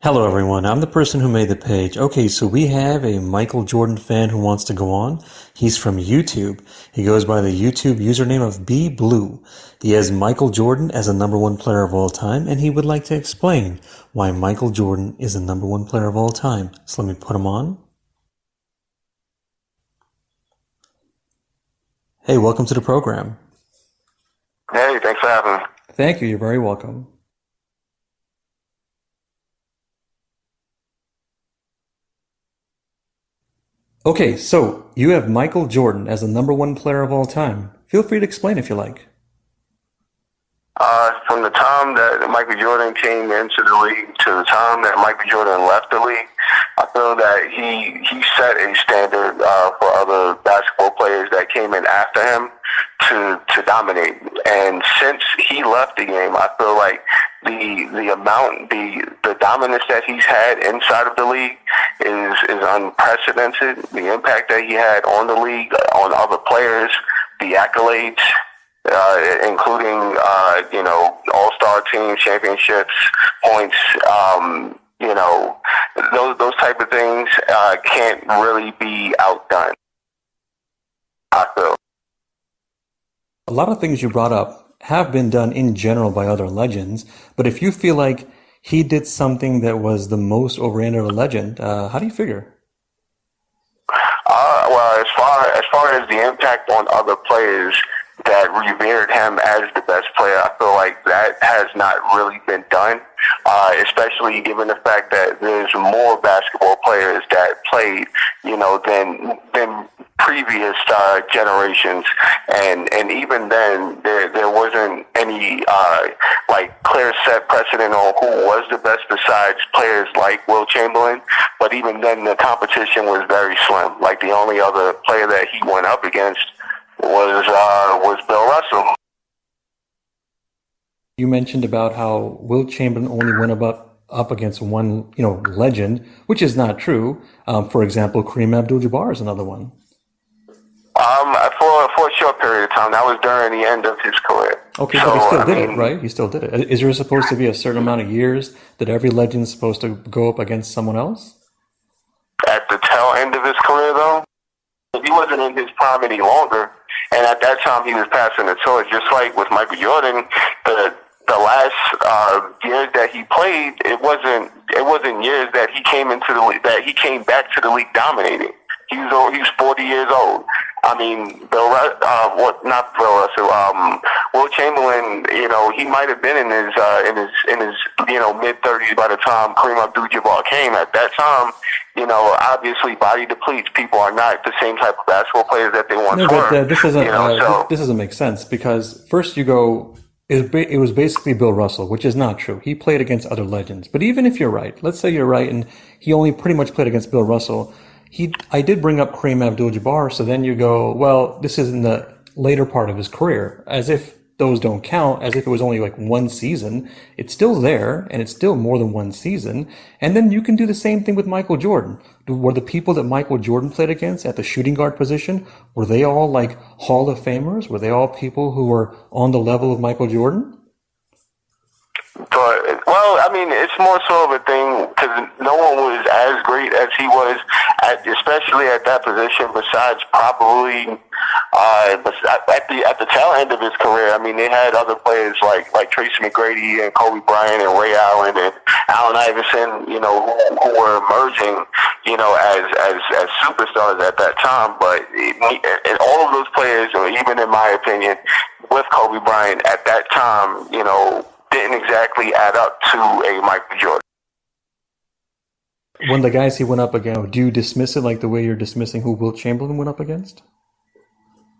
Hello everyone, I'm the person who made the page. Okay, so we have a Michael Jordan fan who wants to go on. He's from YouTube. He goes by the YouTube username of BBlue. He has Michael Jordan as the number one player of all time, and he would like to explain why Michael Jordan is the number one player of all time. So let me put him on. Hey, welcome to the program. Hey, thanks for having me. Thank you, you're very welcome. Okay, so you have Michael Jordan as the number one player of all time. Feel free to explain if you like. From the time that Michael Jordan came into the league to the time that Michael Jordan left the league, I feel that he set a standard for other basketball players that came in after him to dominate. And since he left the game, I feel like the dominance that he's had inside of the league is unprecedented. The impact that he had on the league, on other players, the accolades, including all-star team championships, points, those type of things can't really be outdone, I feel. A lot of things you brought up have been done in general by other legends, but if you feel like he did something that was the most over and over legend, how do you figure? Well, as far as the impact on other players that revered him as the best player, I feel like that has not really been done, especially given the fact that there's more basketball players that played, than previous generations, and even then there wasn't any clear set precedent on who was the best besides players like Will Chamberlain. But even then, the competition was very slim. Like, the only other player that he went up against was Bill Russell. You mentioned about how Will Chamberlain only went up against one, legend, which is not true. For example, Kareem Abdul-Jabbar is another one. For a short period of time, that was during the end of his career. Okay, but he still did it, right? He still did it. Is there supposed to be a certain amount of years that every legend is supposed to go up against someone else? At the tail end of his career, though, he wasn't in his prime any longer, and at that time he was passing the torch. Just like with Michael Jordan, the last years that he played, it wasn't years that he came into the league, that he came back to the league dominating. He was 40 years old. I mean, not Bill Russell. Will Chamberlain, he might have been in his mid-30s by the time Kareem Abdul-Jabbar came. At that time, obviously body depletes. People are not the same type of basketball players that they once were. But this doesn't make sense, because first you go, it was basically Bill Russell, which is not true. He played against other legends. But even if you're right, let's say you're right, and he only pretty much played against Bill Russell. I did bring up Kareem Abdul-Jabbar, so then you go, well, this is in the later part of his career, as if those don't count, as if it was only like one season. It's still there, and it's still more than one season. And then you can do the same thing with Michael Jordan. Were the people that Michael Jordan played against at the shooting guard position, were they all like Hall of Famers? Were they all people who were on the level of Michael Jordan? But, it's more so of a thing because no one was as great as he was, especially at that position. Besides, probably at the tail end of his career, they had other players like Tracy McGrady and Kobe Bryant and Ray Allen and Allen Iverson, who were emerging, as superstars at that time. But all of those players, or even in my opinion, with Kobe Bryant at that time, didn't exactly add up to a Michael Jordan. When the guys he went up against, do you dismiss it like the way you're dismissing who Will Chamberlain went up against?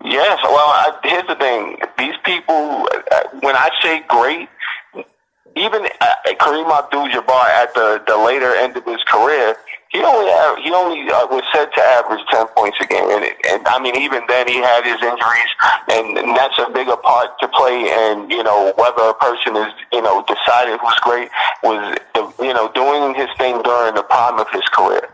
Yes. Well, here's the thing. These people, when I say great, even Kareem Abdul-Jabbar at the later end of his career, he only was said to average 10 points a game, and even then he had his injuries, and that's a bigger part to play. And whether a person is decided who's great was doing his thing during the prime of his career.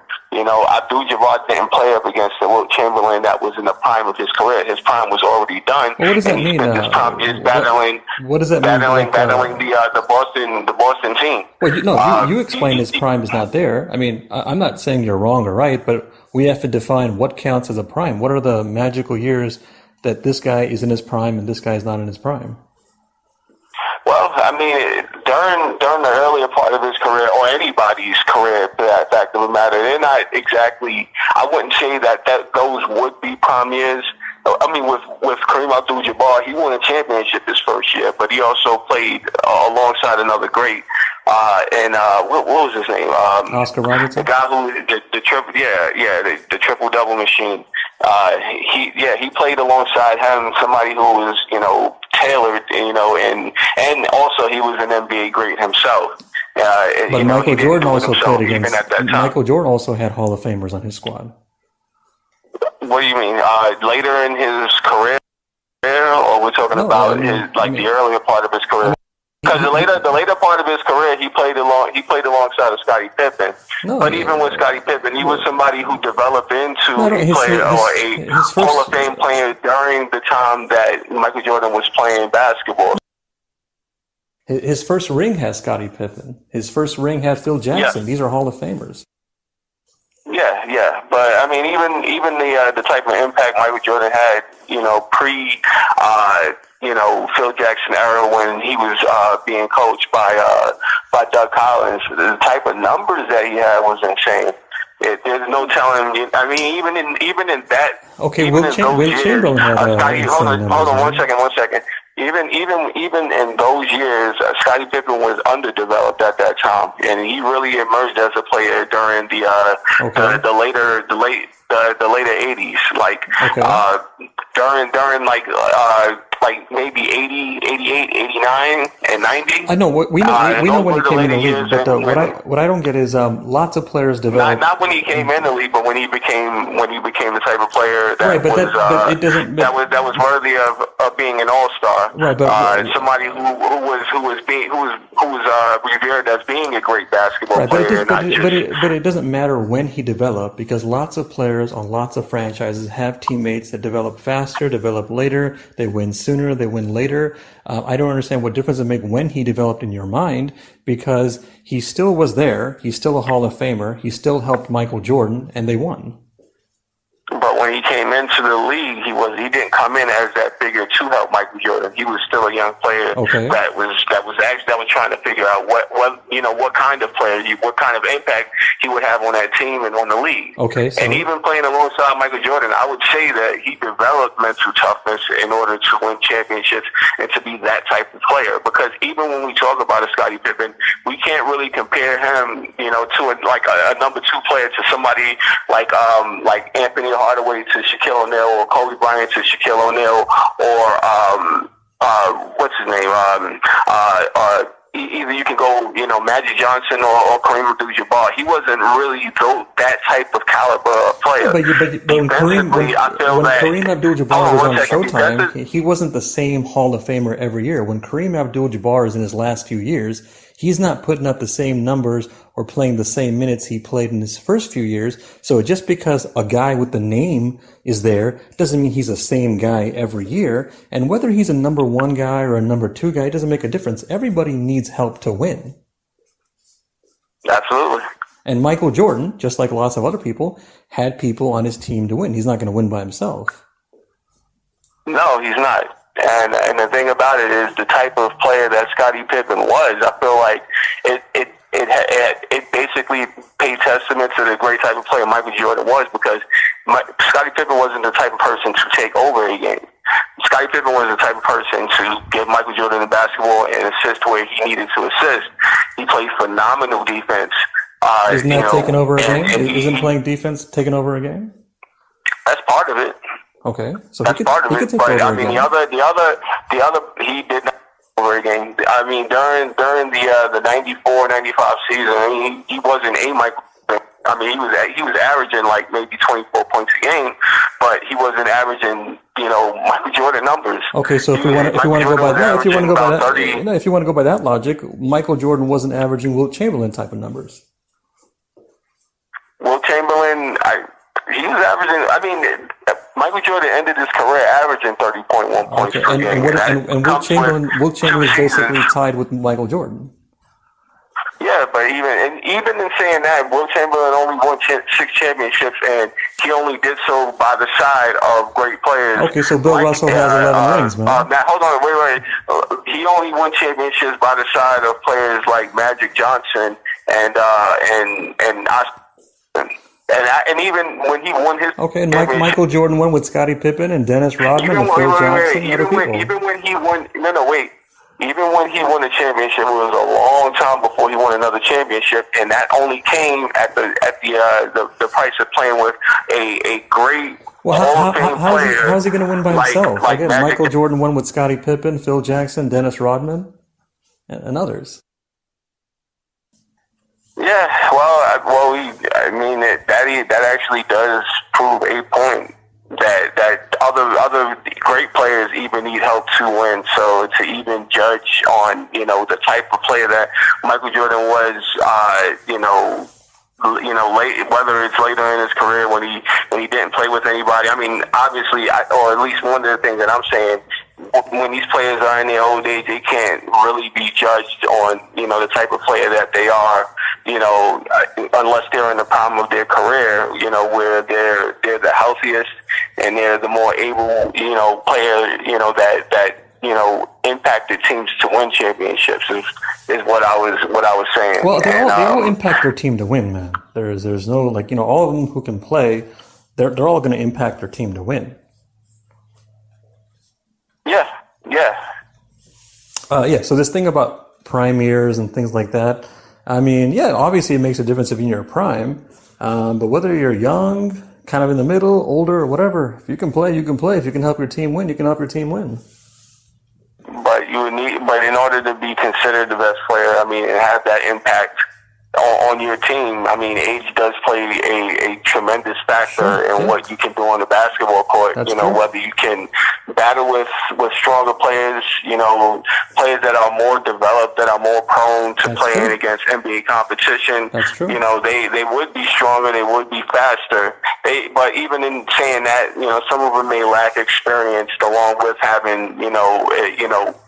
Abdul-Jabbar didn't play up against the Wilt Chamberlain that was in the prime of his career. His prime was already done. Well, what does that mean? This time is battling. What does that mean? Battling the Boston team. Well, you explain his prime is not there. I mean, I'm not saying you're wrong or right, but we have to define what counts as a prime. What are the magical years that this guy is in his prime and this guy is not in his prime? Well, I mean, during the earlier part of his career, or anybody's career for that fact of the matter, they're not exactly. I wouldn't say that those would be prime years. I mean, with Kareem Abdul-Jabbar, he won a championship his first year, but he also played alongside another great. What was his name? Oscar Robertson. The guy who the triple double machine. He played alongside him, somebody who was tailored, and also he was an NBA great himself. But Michael Jordan also played against. Michael Jordan also had Hall of Famers on his squad. What do you mean? Later in his career, or we're talking about the earlier part of his career? Because the later part of his career, he played alongside of Scottie Pippen. But even with Scottie Pippen, he was somebody who developed into a Hall of Fame player during the time that Michael Jordan was playing basketball. His first ring has Scottie Pippen. His first ring had Phil Jackson. Yeah. These are Hall of Famers. Yeah. But I mean, even the type of impact Michael Jordan had, pre Phil Jackson era when he was being coached by Doug Collins, the type of numbers that he had was insane. There's no telling. I mean, even in that. Okay, Wilt Chamberlain had hold on, one second. Even in those years, Scottie Pippen was underdeveloped at that time, and he really emerged as a player during the later '80s, during maybe 80, 88, 89, and 90. I know we know when he came in the league, but what I don't get is lots of players developed. Not when he came in the league, but when he became the type of player that that was worthy of being an all-star. Right, but somebody who was revered as being a great basketball player. But it doesn't matter when he developed, because lots of players on lots of franchises have teammates that develop faster, develop later, they win sooner, they win later. I don't understand what difference it make when he developed in your mind, because he still was there, he's still a Hall of Famer, he still helped Michael Jordan, and they won. But when he came into the league, he didn't come in as that figure to help Michael Jordan. He was still a young player that was trying to figure out what kind of player, what kind of impact he would have on that team and on the league. Okay, and even playing alongside Michael Jordan, I would say that he developed mental toughness in order to win championships and to be that type of player. Because even when we talk about a Scottie Pippen, we can't really compare him, to a number two player, to somebody like Anthony Hardaway to Shaquille O'Neal, or Kobe Bryant to Shaquille O'Neal, or what's his name? Either you can go, Magic Johnson or Kareem Abdul-Jabbar. He wasn't really that type of caliber of player. But when Kareem Abdul-Jabbar was on Showtime, he wasn't the same Hall of Famer every year. When Kareem Abdul-Jabbar is in his last few years, he's not putting up the same numbers or playing the same minutes he played in his first few years. So just because a guy with the name is there doesn't mean he's the same guy every year. And whether he's a number one guy or a number two guy, it doesn't make a difference. Everybody needs help to win. Absolutely. And Michael Jordan, just like lots of other people, had people on his team to win. He's not going to win by himself. No, he's not. And the thing about it is the type of player that Scottie Pippen was. I feel like it basically paid testament to the great type of player Michael Jordan was, because Scottie Pippen wasn't the type of person to take over a game. Scottie Pippen was the type of person to give Michael Jordan the basketball and assist where he needed to assist. He played phenomenal defense. Isn't that taking over a game? Isn't playing defense taking over a game? That's part of it. Okay, so that's part of it. But I mean, the other, he did not over a game. I mean, during the 94-95 season, I mean, he wasn't a Michael. I mean, he was averaging like maybe 24 points a game, but he wasn't averaging Michael Jordan numbers. Okay, so if you want to go by that logic, Michael Jordan wasn't averaging Wilt Chamberlain type of numbers. Wilt Chamberlain, he was averaging. I mean, Michael Jordan ended his career averaging 30.1 points per game. And Wilt Chamberlain is basically tied with Michael Jordan. Yeah, but even in saying that, Wilt Chamberlain only won 6 championships, and he only did so by the side of great players. Okay, so Bill Russell has 11 rings, man. Now, hold on, wait. He only won championships by the side of players like Magic Johnson and even when he won his and Michael Jordan won with Scottie Pippen and Dennis Rodman and Phil Jackson and other people. Even when he won, even when he won a championship, it was a long time before he won another championship, and that only came at the price of playing with a great Hall of Fame player. How's he going to win by himself? Like Again, Michael Jordan won with Scottie Pippen, Phil Jackson, Dennis Rodman, and others. Yeah, I mean that actually does prove a point that other great players even need help to win. So to even judge on the type of player that Michael Jordan was, late, whether it's later in his career when he didn't play with anybody. I mean, obviously, or at least one of the things that I'm saying, when these players are in their old age, they can't really be judged on the type of player that they are, unless they're in the prime of their career, where they're the healthiest and they're the more able, player, that impacted teams to win championships is what I was saying. Well, they all impact their team to win, man. There's no all of them who can play, they're all going to impact their team to win. Yeah. So this thing about prime years and things like that, I mean, yeah, obviously it makes a difference if you're in your prime, but whether you're young, kind of in the middle, older, or whatever, if you can play, you can play. If you can help your team win, you can help your team win. But in order to be considered the best player, I mean, and have that impact on your team, I mean, age does play a tremendous factor in what you can do on the basketball court. That's true. Whether you can battle with stronger players, players that are more developed, that are more prone to playing against NBA competition. That's true. They would be stronger, they would be faster. But even in saying that, some of them may lack experience along with having,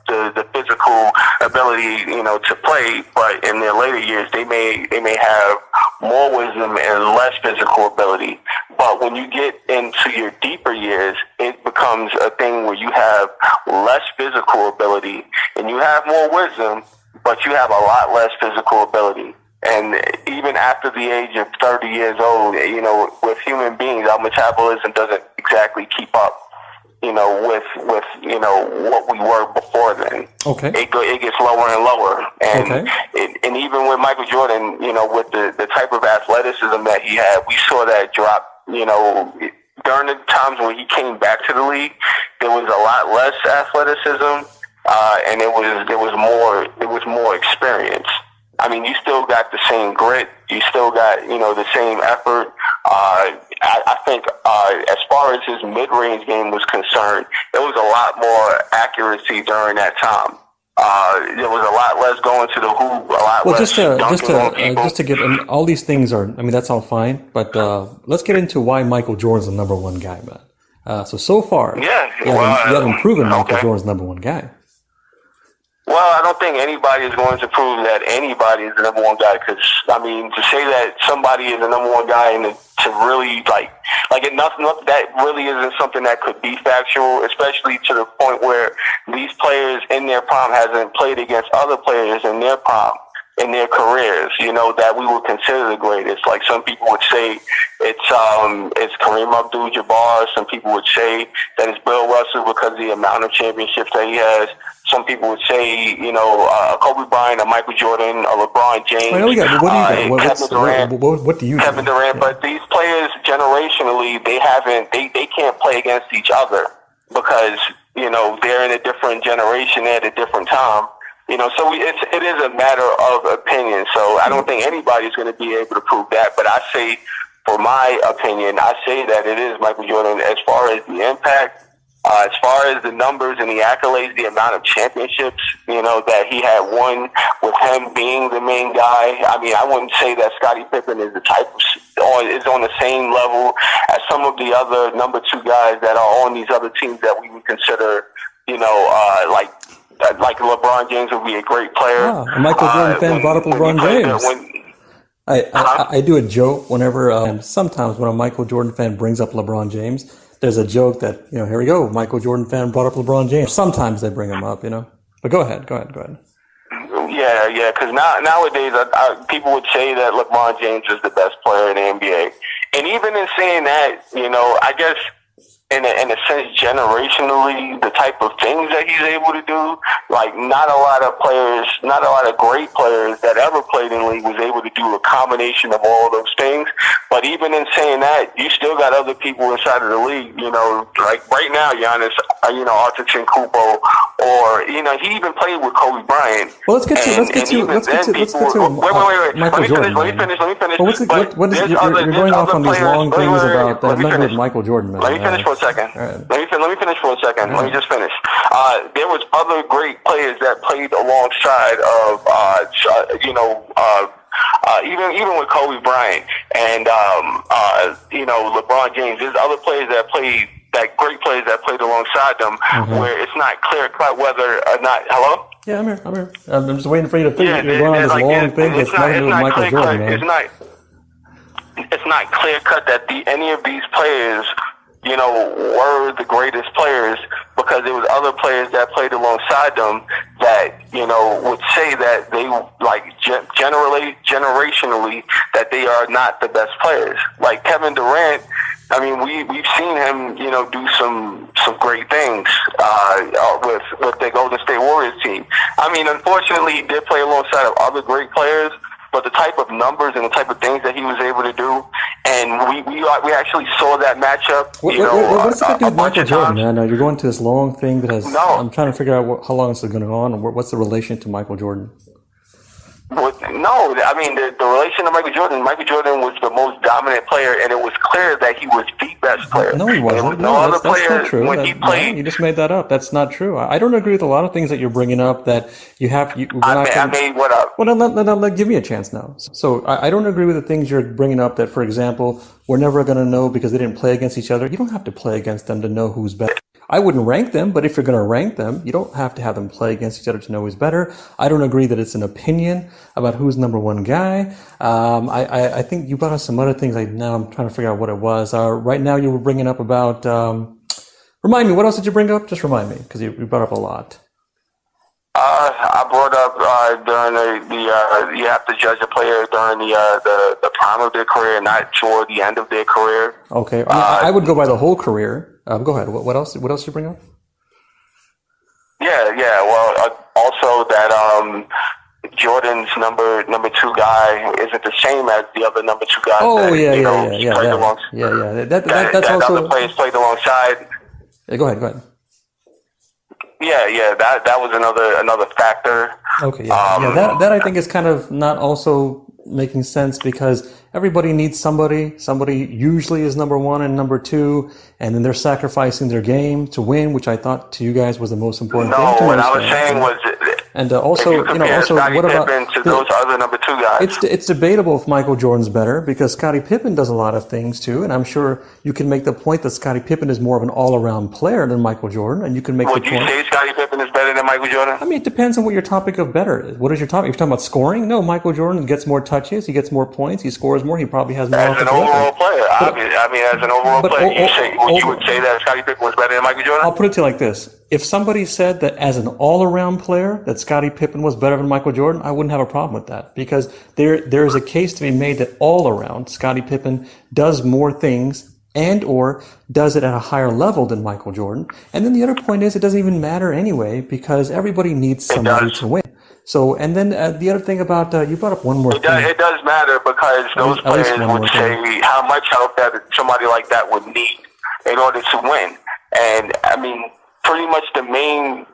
the physical ability, to play, but in their later years, they may have more wisdom and less physical ability. But when you get into your deeper years, it becomes a thing where you have less physical ability and you have more wisdom, but you have a lot less physical ability. And even after the age of 30 years old, with human beings, our metabolism doesn't exactly keep up, with what we were before then. Okay. It gets lower and lower. And and even with Michael Jordan, with the type of athleticism that he had, we saw that drop, during the times when he came back to the league, there was a lot less athleticism, and there was more experience. I mean, you still got the same grit. You still got, the same effort. I think as far as his mid-range game was concerned, there was a lot more accuracy during that time. There was a lot less going to the hoop, a lot less dunking on people. Just to get, all these things are, I mean, that's all fine, but let's get into why Michael Jordan's the number one guy, man. So far, you haven't proven Michael Jordan's the number one guy. Well, I don't think anybody is going to prove that anybody is the number one guy, because, I mean, to say that somebody is the number one guy and to really, nothing that really isn't something that could be factual, especially to the point where these players in their prime hasn't played against other players in their prime, in their careers, that we would consider the greatest. Like, some people would say it's Kareem Abdul-Jabbar. Some people would say that it's Bill Russell because of the amount of championships that he has. Some people would say, Kobe Bryant, or Michael Jordan, or LeBron James, Kevin Durant. What do you Kevin Durant. Yeah. But these players, generationally, they can't play against each other because, they're in a different generation at a different time. So it is a matter of opinion. So I don't think anybody's going to be able to prove that. But I say, for my opinion, I say that it is Michael Jordan as far as the impact. As far as the numbers and the accolades, the amount of championships, that he had won with him being the main guy, I mean, I wouldn't say that Scottie Pippen is is on the same level as some of the other number two guys that are on these other teams that we would consider, like LeBron James would be a great player. A Michael Jordan fan brought up LeBron James. I do a joke whenever, sometimes when a Michael Jordan fan brings up LeBron James, there's a joke that, here we go, Michael Jordan fan brought up LeBron James. Sometimes they bring him up, But go ahead. Yeah, because nowadays people would say that LeBron James is the best player in the NBA. And even in saying that, I guess in a sense, generationally, the type of things that he's able to do, like not a lot of great players that ever played in the league was able to do a combination of all of those things. But even in saying that, you still got other people inside of the league, like right now, Giannis, Antetokounmpo, or, he even played with Kobe Bryant. Well, let's get to Michael Jordan. Let me finish. Well, you're going off on these long things about that nothing with Michael Jordan, man. Let me finish for a second. Right. Let me finish for a second. Let me just finish. There was other great players that played alongside of, even with Kobe Bryant and, LeBron James. There's other players that played, great players that played alongside them, where it's not clear cut whether or not. Hello? Yeah, I'm here. I'm just waiting for you to figure. You're going on this long thing that's nothing to do with Michael Jordan, man. It's not clear cut that any of these players, were the greatest players, because there was other players that played alongside them that, would say that they, generationally, that they are not the best players. Like Kevin Durant, I mean, we've seen him, do some great things with the Golden State Warriors team. I mean, unfortunately, he did play alongside of other great players, but the type of numbers and the type of things that he was able to do, and we actually saw that matchup. What's it got to do with Michael Jordan, man? You're going to this long thing that has. No. I'm trying to figure out how long this is going to go on, and what's the relation to Michael Jordan? No, I mean, the relation to Michael Jordan was the most dominant player, and it was clear that he was the best player. No, he wasn't. That's not true. When he played. You just made that up. That's not true. I don't agree with a lot of things that you're bringing up that you have. I made what up? Well, give me a chance now. So I don't agree with the things you're bringing up that, for example, we're never going to know because they didn't play against each other. You don't have to play against them to know who's better. I wouldn't rank them, but if you're going to rank them, you don't have to have them play against each other to know who's better. I don't agree that it's an opinion about who's number one guy. I think you brought up some other things. Now I'm trying to figure out what it was. Right now you were bringing up about, remind me, what else did you bring up? Just remind me, because you brought up a lot. I brought up during the you have to judge a player during the prime of their career, not toward the end of their career. Okay, I would go by the whole career. Go ahead. What else? What else you bring up? Yeah. Well, also that Jordan's number two guy isn't the same as the other number two guys. Oh, that, yeah. That's also other players played alongside. Yeah, go ahead. Yeah. That was another factor. Okay. Yeah. That I think is kind of not also making sense because everybody needs somebody. Somebody usually is number one and number two, and then they're sacrificing their game to win, which I thought to you guys was the most important thing. No, what I was saying was, and also, what about to those other number two guys? It's debatable if Michael Jordan's better because Scottie Pippen does a lot of things too, and I'm sure you can make the point that Scottie Pippen is more of an all-around player than Michael Jordan, and you can make the point. Would you say Scottie Pippen is better than Michael Jordan? I mean, it depends on what your topic of better is. What is your topic? You're talking about scoring? No, Michael Jordan gets more touches, he gets more points, he scores more, he probably has more. As an overall player, as an overall player, you would say that Scottie Pippen was better than Michael Jordan? I'll put it to you like this. If somebody said that as an all-around player that Scottie Pippen was better than Michael Jordan, I wouldn't have a problem with that because there is a case to be made that all-around Scottie Pippen does more things and or does it at a higher level than Michael Jordan. And then the other point is it doesn't even matter anyway because everybody needs somebody to win. So, and then the other thing about, you brought up one more thing. It does matter because those players would say how much help that somebody like that would need in order to win. And, I mean, pretty much the main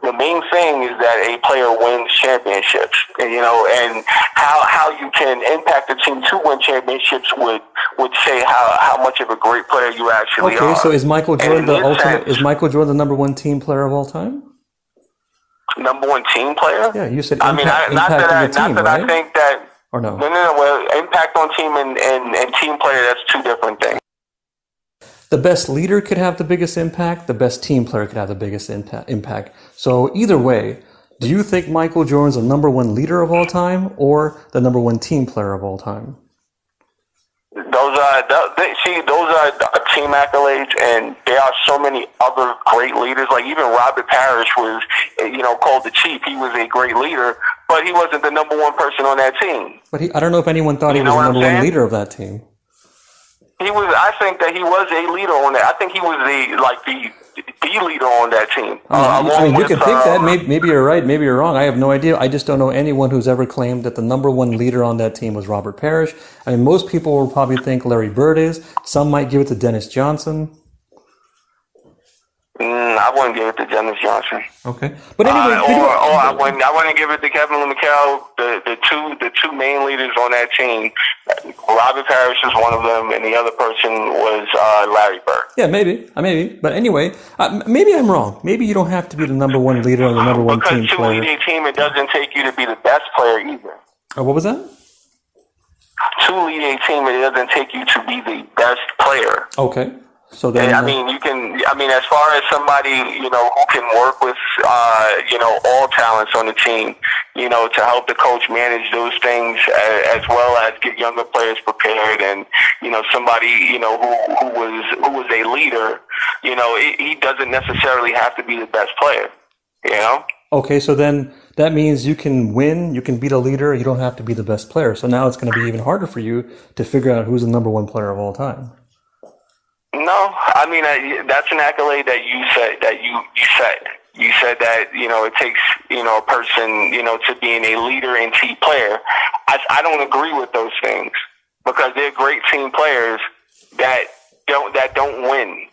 thing is that a player wins championships, and how you can impact the team to win championships would would say how much of a great player you actually are. Okay, so is Michael Jordan the ultimate? Sense, Is Michael Jordan the number one team player of all time? Number one team player? Yeah, you said not that right? I think that. Or no? No. Well, impact on team and team player, that's two different things. The best leader could have the biggest impact. The best team player could have the biggest impact. So either way, do you think Michael Jordan's the number one leader of all time or the number one team player of all time? Those are team accolades, and there are so many other great leaders. Like even Robert Parrish was, called the chief. He was a great leader, but he wasn't the number one person on that team. But I don't know if anyone thought he was the number one leader of that team. He was. I think that he was a leader on that. I think he was the leader on that team. You can think that. Maybe you're right. Maybe you're wrong. I have no idea. I just don't know anyone who's ever claimed that the number one leader on that team was Robert Parrish. I mean, most people will probably think Larry Bird is. Some might give it to Dennis Johnson. I wouldn't give it to Dennis Johnson. Okay, but anyway, I wouldn't give it to Kevin McHale. The two main leaders on that team, Robert Parrish was one of them, and the other person was Larry Bird. Yeah, maybe. But anyway, maybe I'm wrong. Maybe you don't have to be the number one leader or the number one team player. Because to lead a team, it doesn't take you to be the best player either. What was that? To lead a team, it doesn't take you to be the best player. Okay. So then, as far as somebody, who can work with, all talents on the team, to help the coach manage those things as well as get younger players prepared and, somebody, who was a leader, he doesn't necessarily have to be the best player, Okay, so then that means you can win, you can beat a leader, you don't have to be the best player. So now it's going to be even harder for you to figure out who's the number one player of all time. No, that's an accolade that you said that you said. You said that it takes a person to being a leader and team player. I don't agree with those things because they're great team players that don't win.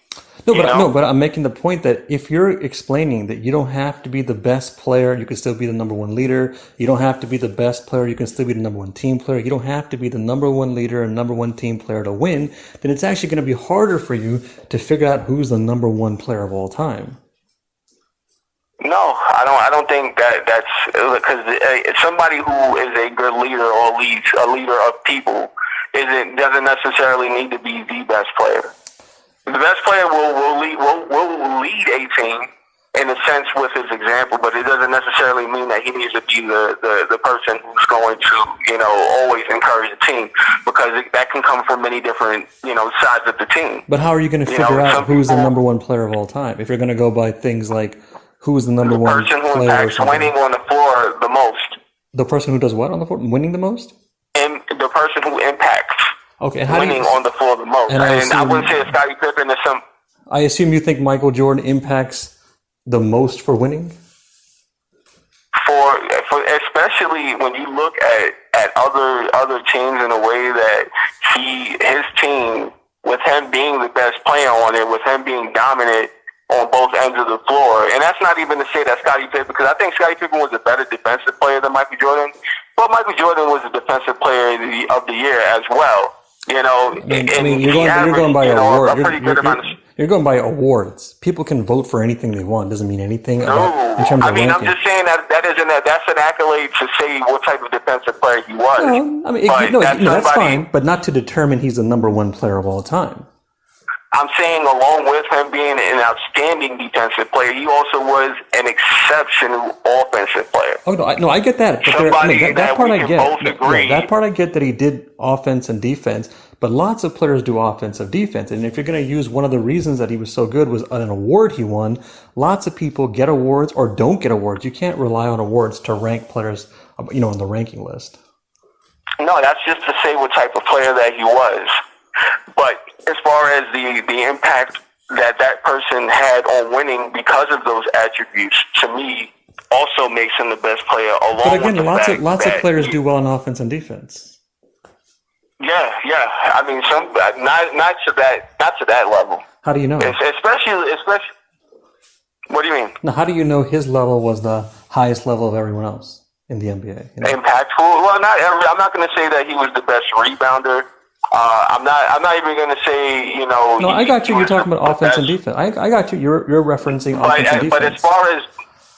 No, but I'm making the point that if you're explaining that you don't have to be the best player, you can still be the number one leader. You don't have to be the best player, you can still be the number one team player. You don't have to be the number one leader and number one team player to win. Then it's actually going to be harder for you to figure out who's the number one player of all time. No, I don't think that's because somebody who is a good leader or leads a leader of people doesn't necessarily need to be the best player. The best player will lead a team in a sense with his example, but it doesn't necessarily mean that he needs to be the person who's going to always encourage the team because that can come from many different sides of the team. But how are you going to figure out who's the number one player of all time if you're going to go by things like who's the number one player? The person who impacts winning on the floor the most. The person who does what on the floor? Winning the most? And the person who impacts. Okay, winning on the floor the most. And I wouldn't say Scottie Pippen is some. I assume you think Michael Jordan impacts the most for winning? For especially when you look at other teams in a way that his team, with him being the best player on it, with him being dominant on both ends of the floor. And that's not even to say that Scottie Pippen, because I think Scottie Pippen was a better defensive player than Michael Jordan. But Michael Jordan was a defensive player of the year as well. You're going by awards. You're going by awards. People can vote for anything they want. Doesn't mean anything in terms of ranking. I'm just saying that's an accolade to say what type of defensive player he was. That's fine, but not to determine he's the number one player of all time. I'm saying along with him being an outstanding defensive player, he also was an exceptional offensive player. Oh, I get that. But that part I get. Both agree. That part I get that he did offense and defense, but lots of players do offensive defense. And if you're going to use one of the reasons that he was so good was an award he won, lots of people get awards or don't get awards. You can't rely on awards to rank players, on the ranking list. No, that's just to say what type of player that he was. But as far as the impact that person had on winning because of those attributes, to me, also makes him the best player. But again, lots of players do well on offense and defense. Yeah. I mean, not to that level. How do you know? Especially. What do you mean? Now, how do you know his level was the highest level of everyone else in the NBA? Impactful. Well, I'm not going to say that he was the best rebounder I'm not even going to say, No, I got you. You're talking about offense and defense. I got you. You're referencing offense and defense. But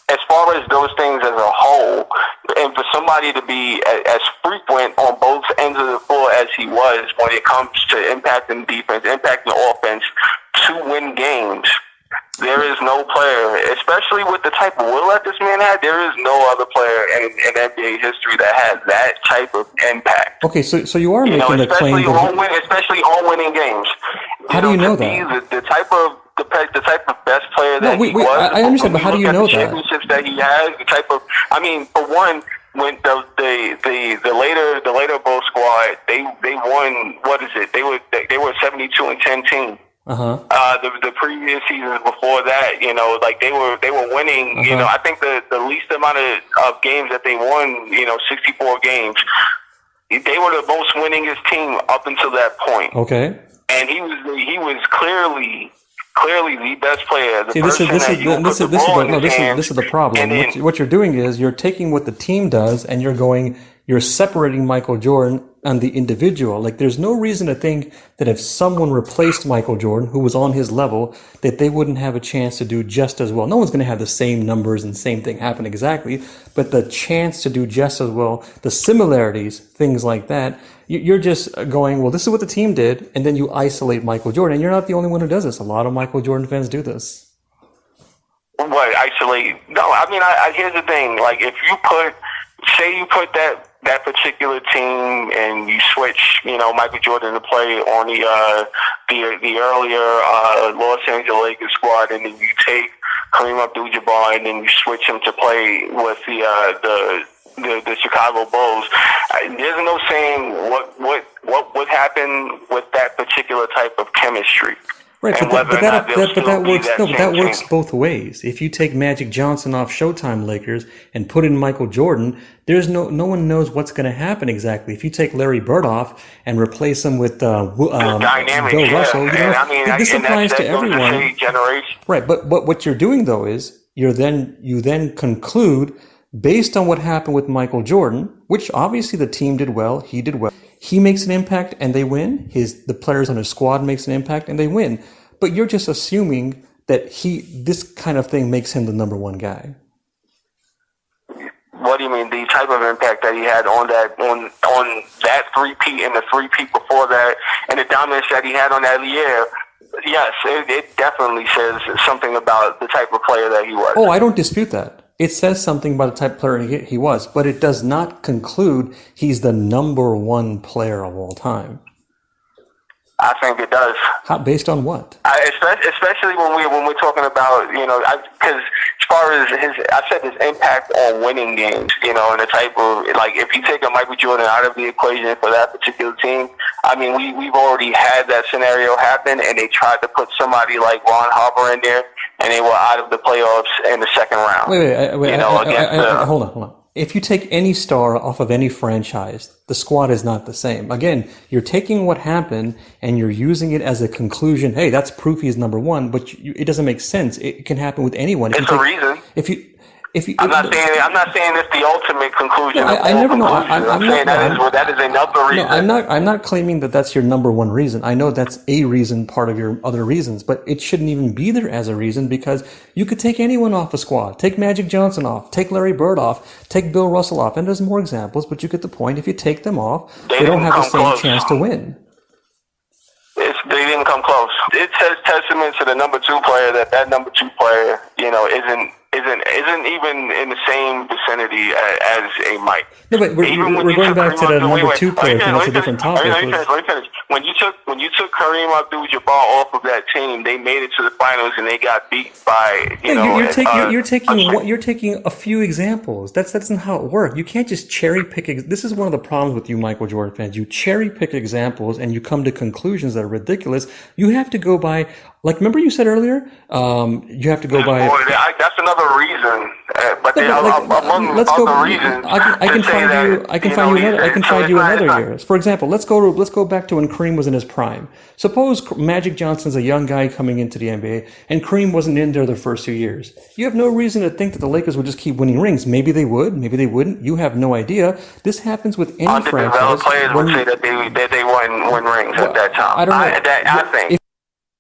as far as those things as a whole, and for somebody to be as frequent on both ends of the floor as he was when it comes to impacting defense, impacting offense to win games, there is no player, especially with the type of will that this man had, there is no other player in NBA history that has that type of impact. Okay, so you are making the claim especially on winning games. How do you know that? The type of best player that he was. I understand, but how do you know that? Championships that he has, the type of. I mean, for one, when the later Bulls squad, they won. What is it? They were a 72-10 team. The previous seasons before that, like they were winning. I think the least amount of games that they won, 64 games. They were the most winningest team up until that point. Okay. And he was clearly the best player. This is the problem. What you're doing is you're taking what the team does and you're separating Michael Jordan and the individual. Like, there's no reason to think that if someone replaced Michael Jordan, who was on his level, that they wouldn't have a chance to do just as well. No one's going to have the same numbers and same thing happen exactly, but the chance to do just as well, the similarities, things like that, you're just going, well, this is what the team did, and then you isolate Michael Jordan. And you're not the only one who does this. A lot of Michael Jordan fans do this. What, isolate? No, I mean, here's the thing. Like, if you put that particular team and you switch, Michael Jordan to play on the earlier Los Angeles Lakers squad, and then you take Kareem Abdul-Jabbar and then you switch him to play with the Chicago Bulls. There's no saying what would happen with that particular type of chemistry. Right, but that works both ways. If you take Magic Johnson off Showtime Lakers and put in Michael Jordan, there's no one knows what's going to happen exactly. If you take Larry Bird off and replace him with Bill Russell, this applies to everyone. Right, but what you're doing though is you then conclude based on what happened with Michael Jordan, which obviously the team did well, he did well. He makes an impact and they win. The players on his squad makes an impact and they win. But you're just assuming that this kind of thing makes him the number one guy. What do you mean? The type of impact that he had on that three-peat and the three-peat before that, and the dominance that he had on that year. Yes, it definitely says something about the type of player that he was. Oh, I don't dispute that. It says something about the type of player he was, but it does not conclude he's the number one player of all time. I think it does. Based on what? Especially when we're talking about, because as far as I said his impact on winning games, and the type of, like, if you take a Michael Jordan out of the equation for that particular team, I mean, we've already had that scenario happen, and they tried to put somebody like Ron Harper in there, and they were out of the playoffs in the second round. Wait, hold on. If you take any star off of any franchise, the squad is not the same. Again, you're taking what happened and you're using it as a conclusion. Hey, that's proof he's number one, but it doesn't make sense. It can happen with anyone. It's a reason. I'm not saying it's the ultimate conclusion. I never know. I'm saying that is another reason. No, I'm not claiming that that's your number one reason. I know that's a reason, part of your other reasons, but it shouldn't even be there as a reason because you could take anyone off a squad. Take Magic Johnson off. Take Larry Bird off. Take Bill Russell off. And there's more examples, but you get the point. If you take them off, they don't have the same chance to win. They didn't come close. It says testament to the number two player that number two player, isn't even in the same vicinity as a Mike. No, but we're going back to the number two player thing. That's a different topic. Let me finish. When you took Kareem Abdul-Jabbar off of that team, they made it to the finals and they got beat by you're taking a few examples. That's not how it works. You can't just cherry pick. This is one of the problems with you Michael Jordan fans. You cherry pick examples and you come to conclusions that are ridiculous. You have to go by Like, remember you said earlier, you have to go by. Boy, that's another reason. But No, but like, among let's go. other reasons, I can to say find that, you. I can find you another. I can so find it's you not- another it's not- year. For example, let's go back to when Kareem was in his prime. Suppose Magic Johnson's a young guy coming into the NBA, and Kareem wasn't in there the first 2 years. You have no reason to think that the Lakers would just keep winning rings. Maybe they would. Maybe they wouldn't. You have no idea. This happens with any franchise. Underdeveloped players would say that they wouldn't win rings at that time. I don't know. I think.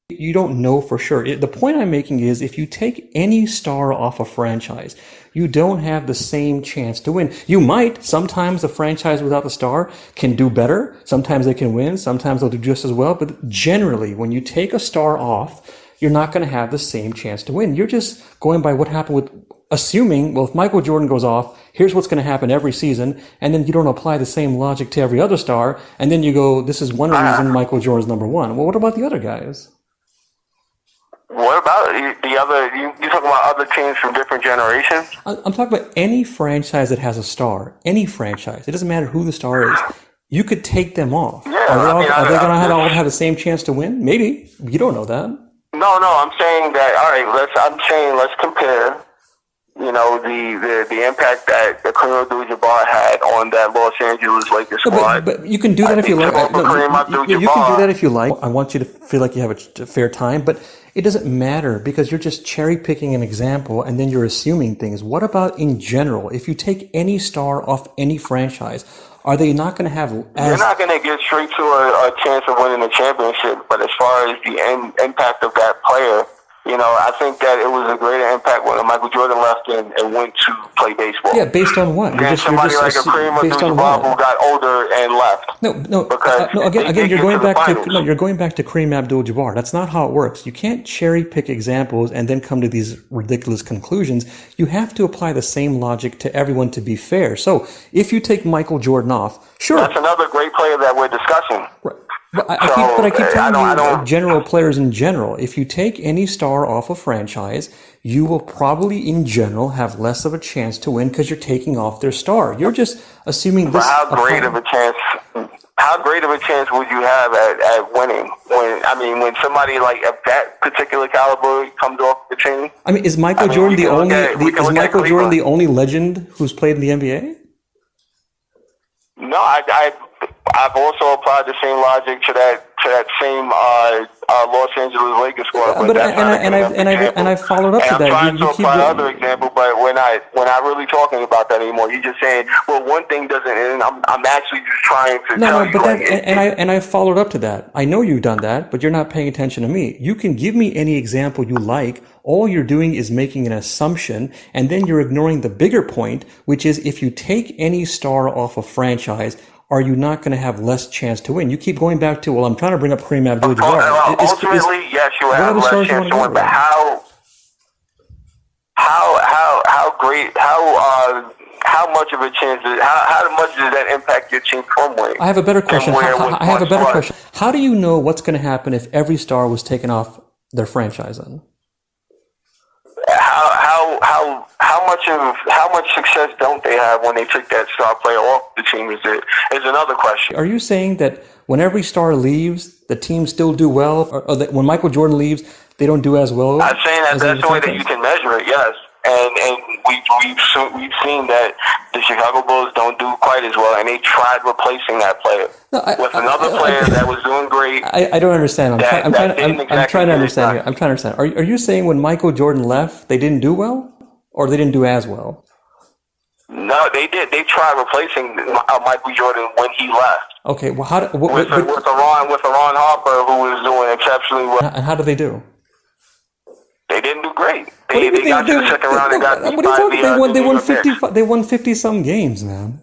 You don't know for sure. The point I'm making is if you take any star off a franchise, you don't have the same chance to win. You might. Sometimes a franchise without the star can do better. Sometimes they can win. Sometimes they'll do just as well. But generally, when you take a star off, you're not going to have the same chance to win. You're just going by what happened with assuming, well, if Michael Jordan goes off, here's what's going to happen every season. And then you don't apply the same logic to every other star. And then you go, this is one reason Michael Jordan's number one. Well, what about the other guys? What about the other? You talking about other teams from different generations? I'm talking about any franchise that has a star. Any franchise. It doesn't matter who the star is. You could take them off. Yeah, are they going to all have the same chance to win? Maybe. You don't know that. No. I'm saying that. All right. Let's compare. You know, the impact that Kareem Abdul-Jabbar had on that Los Angeles Lakers squad. But you can do that if you like. You can do that if you like. I want you to feel like you have a fair time, but it doesn't matter because you're just cherry picking an example and then you're assuming things. What about in general? If you take any star off any franchise, are they not going to have? You're not going to get straight to a chance of winning a championship. But as far as the impact of that player. You know, I think that it was a greater impact when Michael Jordan left and went to play baseball. Yeah, based on what? Than somebody like a Kareem Abdul-Jabbar who got older and left. No. Again, you're going back to you're going back to Kareem Abdul-Jabbar. That's not how it works. You can't cherry pick examples and then come to these ridiculous conclusions. You have to apply the same logic to everyone to be fair. So, if you take Michael Jordan off, sure, that's another great player that we're discussing. Right. But I keep telling you, general players in general, if you take any star off a franchise, you will probably, in general, have less of a chance to win because you're taking off their star. You're just assuming this. How great of a chance would you have at winning when somebody like of that particular caliber comes off the team? I mean, is Michael Jordan the only legend who's played in the NBA? No, I've also applied the same logic to that same Los Angeles Lakers squad. And I followed up to that. I'm trying to apply other example, but we're not really talking about that anymore. You're just saying, well, one thing doesn't, and I'm actually just trying to tell you. I followed up to that. I know you've done that, but you're not paying attention to me. You can give me any example you like. All you're doing is making an assumption, and then you're ignoring the bigger point, which is if you take any star off a franchise, are you not going to have less chance to win? You keep going back to, well, I'm trying to bring up Kareem Abdul-Jabbar. Ultimately, yes, you have less chance to win, but how much of a chance how much does that impact your team from winning? I have a better question. How do you know what's going to happen if every star was taken off their franchise then? How much success don't they have when they took that star player off the team is another question. Are you saying that when every star leaves, the team still do well, or that when Michael Jordan leaves, they don't do as well? I'm saying that that's the way that you can measure it. Yes, and we've seen that the Chicago Bulls don't do quite as well, and they tried replacing that player with another player that was doing great. I don't understand. I'm trying to understand here. I'm trying to understand. Are you saying when Michael Jordan left, they didn't do well? Or they didn't do as well? No, they did. They tried replacing Michael Jordan when he left. Okay, well, with Ron Harper, who was doing exceptionally well. And how did they do? They didn't do great. They got to the second round and got beat by They won 50-some games, man.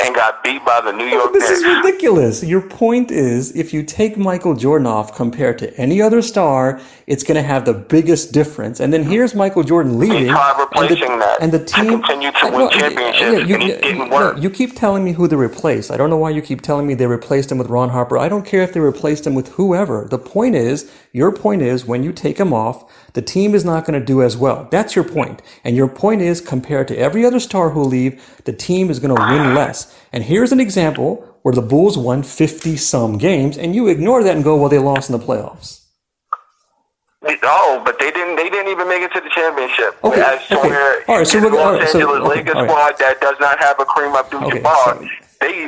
And got beat by the New York Knicks. This is ridiculous. Your point is, if you take Michael Jordan off compared to any other star, it's going to have the biggest difference. And then here's Michael Jordan leaving. They tried replacing and the team continued to win championships, and it didn't work. You keep telling me who they replaced. I don't know why you keep telling me they replaced him with Ron Harper. I don't care if they replaced him with whoever. The point is, your point is, when you take him off, the team is not going to do as well. That's your point. And your point is, compared to every other star who leave, the team is going to win less. And here's an example where the Bulls won 50-some games, and you ignore that and go, well, they lost in the playoffs. Oh, but they didn't. They didn't even make it to the championship. Okay, As to okay. where All right, so the we're all Los right, so Angeles okay, Lakers all right. squad that does not have a Kareem Abdul-Jabbar, Okay,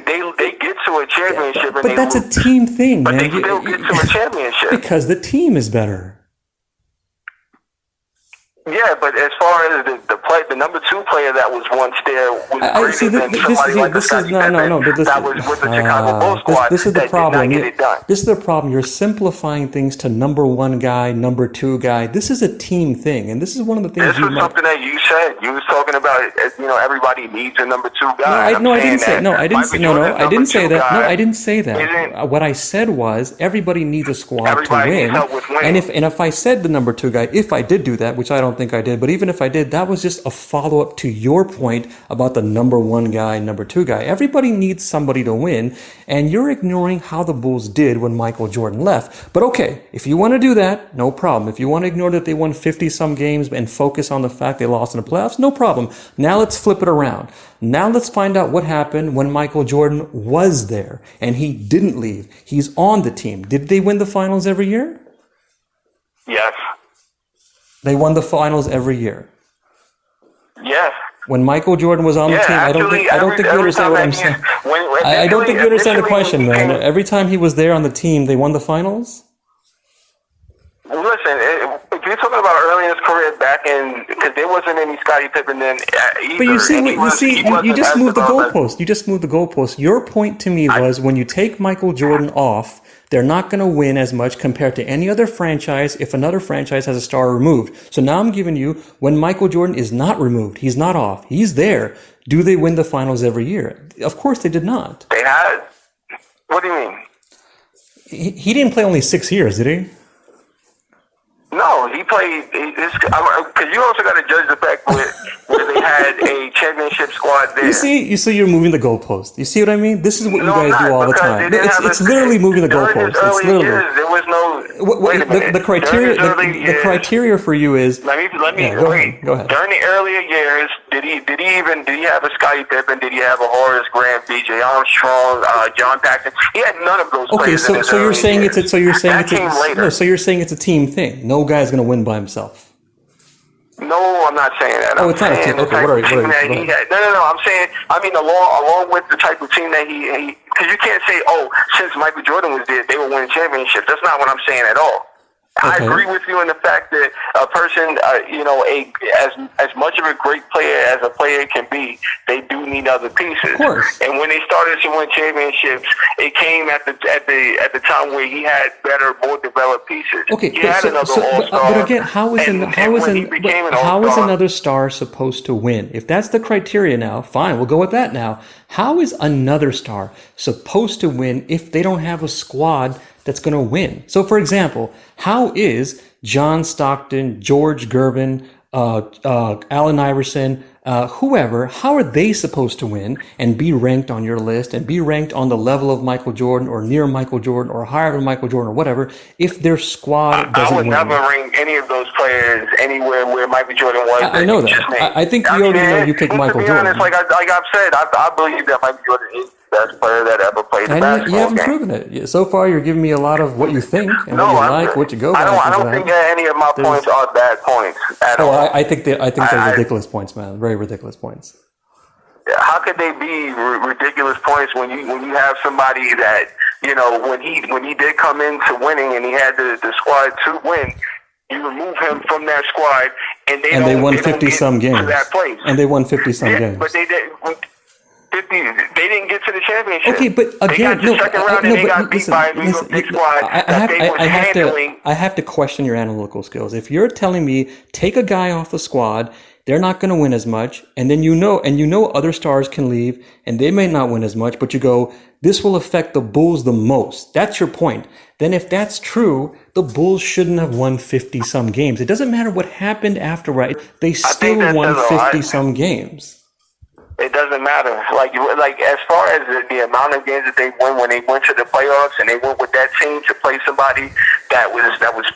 so they get to a championship and but they that's a lose. team thing, But man. they still get to a championship. Because the team is better. Yeah, but as far as the number 2 player that was once there was greater than somebody like Scottie Pippen that was with the Chicago Bulls squad this is the that problem. did not get it done. This is the problem. You're simplifying things to number 1 guy, number 2 guy. This is a team thing, and this is one of the things. This was something that you said. You was talking about. Everybody needs a number 2 guy. I didn't say that. No, I didn't say that. What I said was everybody needs a squad to win. Needs help with winning. And if I said the number 2 guy, if I did do that, which I don't think I did, but even if I did, that was just a follow-up to your point about the number 1 guy, number 2 guy. Everybody needs somebody to win, and you're ignoring how the Bulls did when Michael Jordan left. But okay, if you want to do that, no problem. If you want to ignore that they won 50-some games and focus on the fact they lost in the playoffs, no problem. Now let's flip it around. Now let's find out what happened when Michael Jordan was there and he didn't leave. He's on the team. Did they win the finals every year? Yes. They won the finals every year. Yes. When Michael Jordan was on the team, I don't think you understand what I'm saying. I don't think you understand the question, man. Every time he was there on the team, they won the finals? Listen, if you're talking about early in his career back in, because there wasn't any Scottie Pippen then either. But you just moved the goalpost. You just moved the goalpost. Your point to me was when you take Michael Jordan off, they're not going to win as much compared to any other franchise if another franchise has a star removed. So now I'm giving you, when Michael Jordan is not removed, he's not off, he's there, do they win the finals every year? Of course they did not. They had? What do you mean? He didn't play only 6 years, did he? No, he played. Because you also got to judge the fact where they had a championship squad there. You see, you're moving the goalpost. You see what I mean? This is what you guys do all the time. It's literally moving the goalpost. It's literally. There was no. Wait a minute. The criteria for you is. Let me go ahead. During the earlier years, did he have a Scottie Pippen? Did he have a Horace Grant, B.J. Armstrong, John Paxson? He had none of those players. Okay, so you're saying it's a team thing. No guy's going to win by himself. No, I'm not saying that. Oh, it's not a team. Okay, what are you? No. I'm saying, along with the type of team that he because you can't say, since Michael Jordan was there, they were winning championships. That's not what I'm saying at all. Okay. I agree with you in the fact that a person, as much of a great player as a player can be, they do need other pieces. Of course. And when they started to win championships, it came at the time where he had better, more developed pieces. Okay, he had another all-star. But again, how is another star supposed to win? If that's the criteria now, fine, we'll go with that now. How is another star supposed to win if they don't have a squad that's going to win? So, for example, how is John Stockton, George Gervin, Allen Iverson, whoever, how are they supposed to win and be ranked on your list and be ranked on the level of Michael Jordan or near Michael Jordan or higher than Michael Jordan or whatever if their squad doesn't win? I would never rank any of those players anywhere where Michael Jordan was. I know that. I think you already know you picked Michael Jordan. To be honest, like I've said, I believe that Michael Jordan is the best player that ever played the basketball game. You haven't proven it. So far, you're giving me a lot of what you think and what you like, what you go by. I don't think that any of my points are bad points at all. I think they're ridiculous points, man. Very ridiculous points. How could they be ridiculous points when you have somebody that, when he did come into winning and he had the squad to win, you remove him from that squad and they won 50-some games. To that place. And they won 50-some games. But they didn't get to the championship. Okay, but again, they got the second round and they got beat by a New York Knicks squad I have to question your analytical skills. If you're telling me take a guy off the squad, they're not going to win as much, and then you know other stars can leave and they may not win as much, but you go, this will affect the Bulls the most. That's your point. Then if that's true, the Bulls shouldn't have won 50-some games. It doesn't matter what happened afterward. They still won 50-some games. It doesn't matter. Like as far as the amount of games that they won when they went to the playoffs and they went with that team to play somebody that was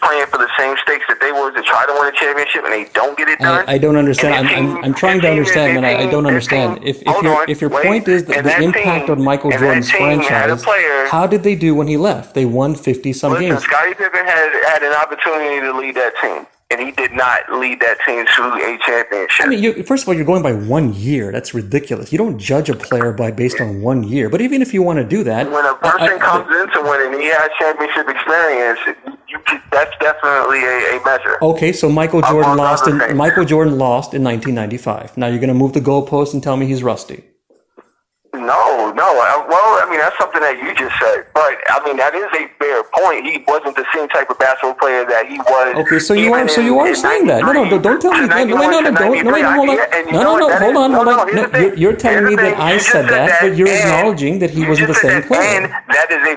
playing for the same stakes that they were to try to win a championship and they don't get it done. I don't understand. I'm trying to understand, man. I don't understand. If your point is that the impact on Michael Jordan's franchise, how did they do when he left? They won 50-some games. Scottie Pippen had an opportunity to lead that team. And he did not lead that team to a championship. I mean, first of all, you're going by 1 year. That's ridiculous. You don't judge a player based on 1 year. But even if you want to do that, when a person comes into winning and he has championship experience, that's definitely a measure. Okay, so Michael Jordan lost in 1995. Now you're going to move the goalpost and tell me he's rusty. No. Well, I mean, that's something that you just said. But, I mean, that is a fair point. He wasn't the same type of basketball player that he was. Okay, so you are saying that. No, don't tell me. Hold on. You're telling me that I said that, but you're acknowledging that he wasn't the same player. And that is a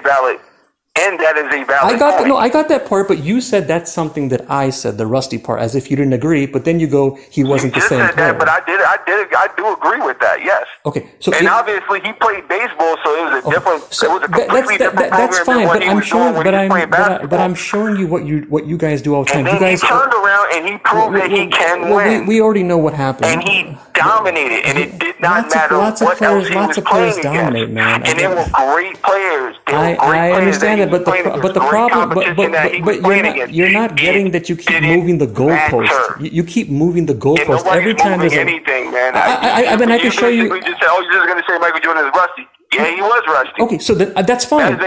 valid point. I got that part, but you said that's something that I said, the rusty part, as if you didn't agree. But then you go, he wasn't the same player. That, but I do agree with that. Yes. Okay. Obviously he played baseball, so it was a different. It was a completely different program. That's fine, but I'm showing you what you guys do all the time. And then he turned around and he proved that he can win. We already know what happened. And he dominated, and it did not matter what else he was playing against. Man. And they were great players. I understand that, but the problem, but you're not getting that you keep moving the goalpost. You keep moving the goalpost every time there's anything, man. I mean, I can show you. We just said, you're just going to say Michael Jordan is rusty. Yeah, he was rusty. Okay, so that's fine.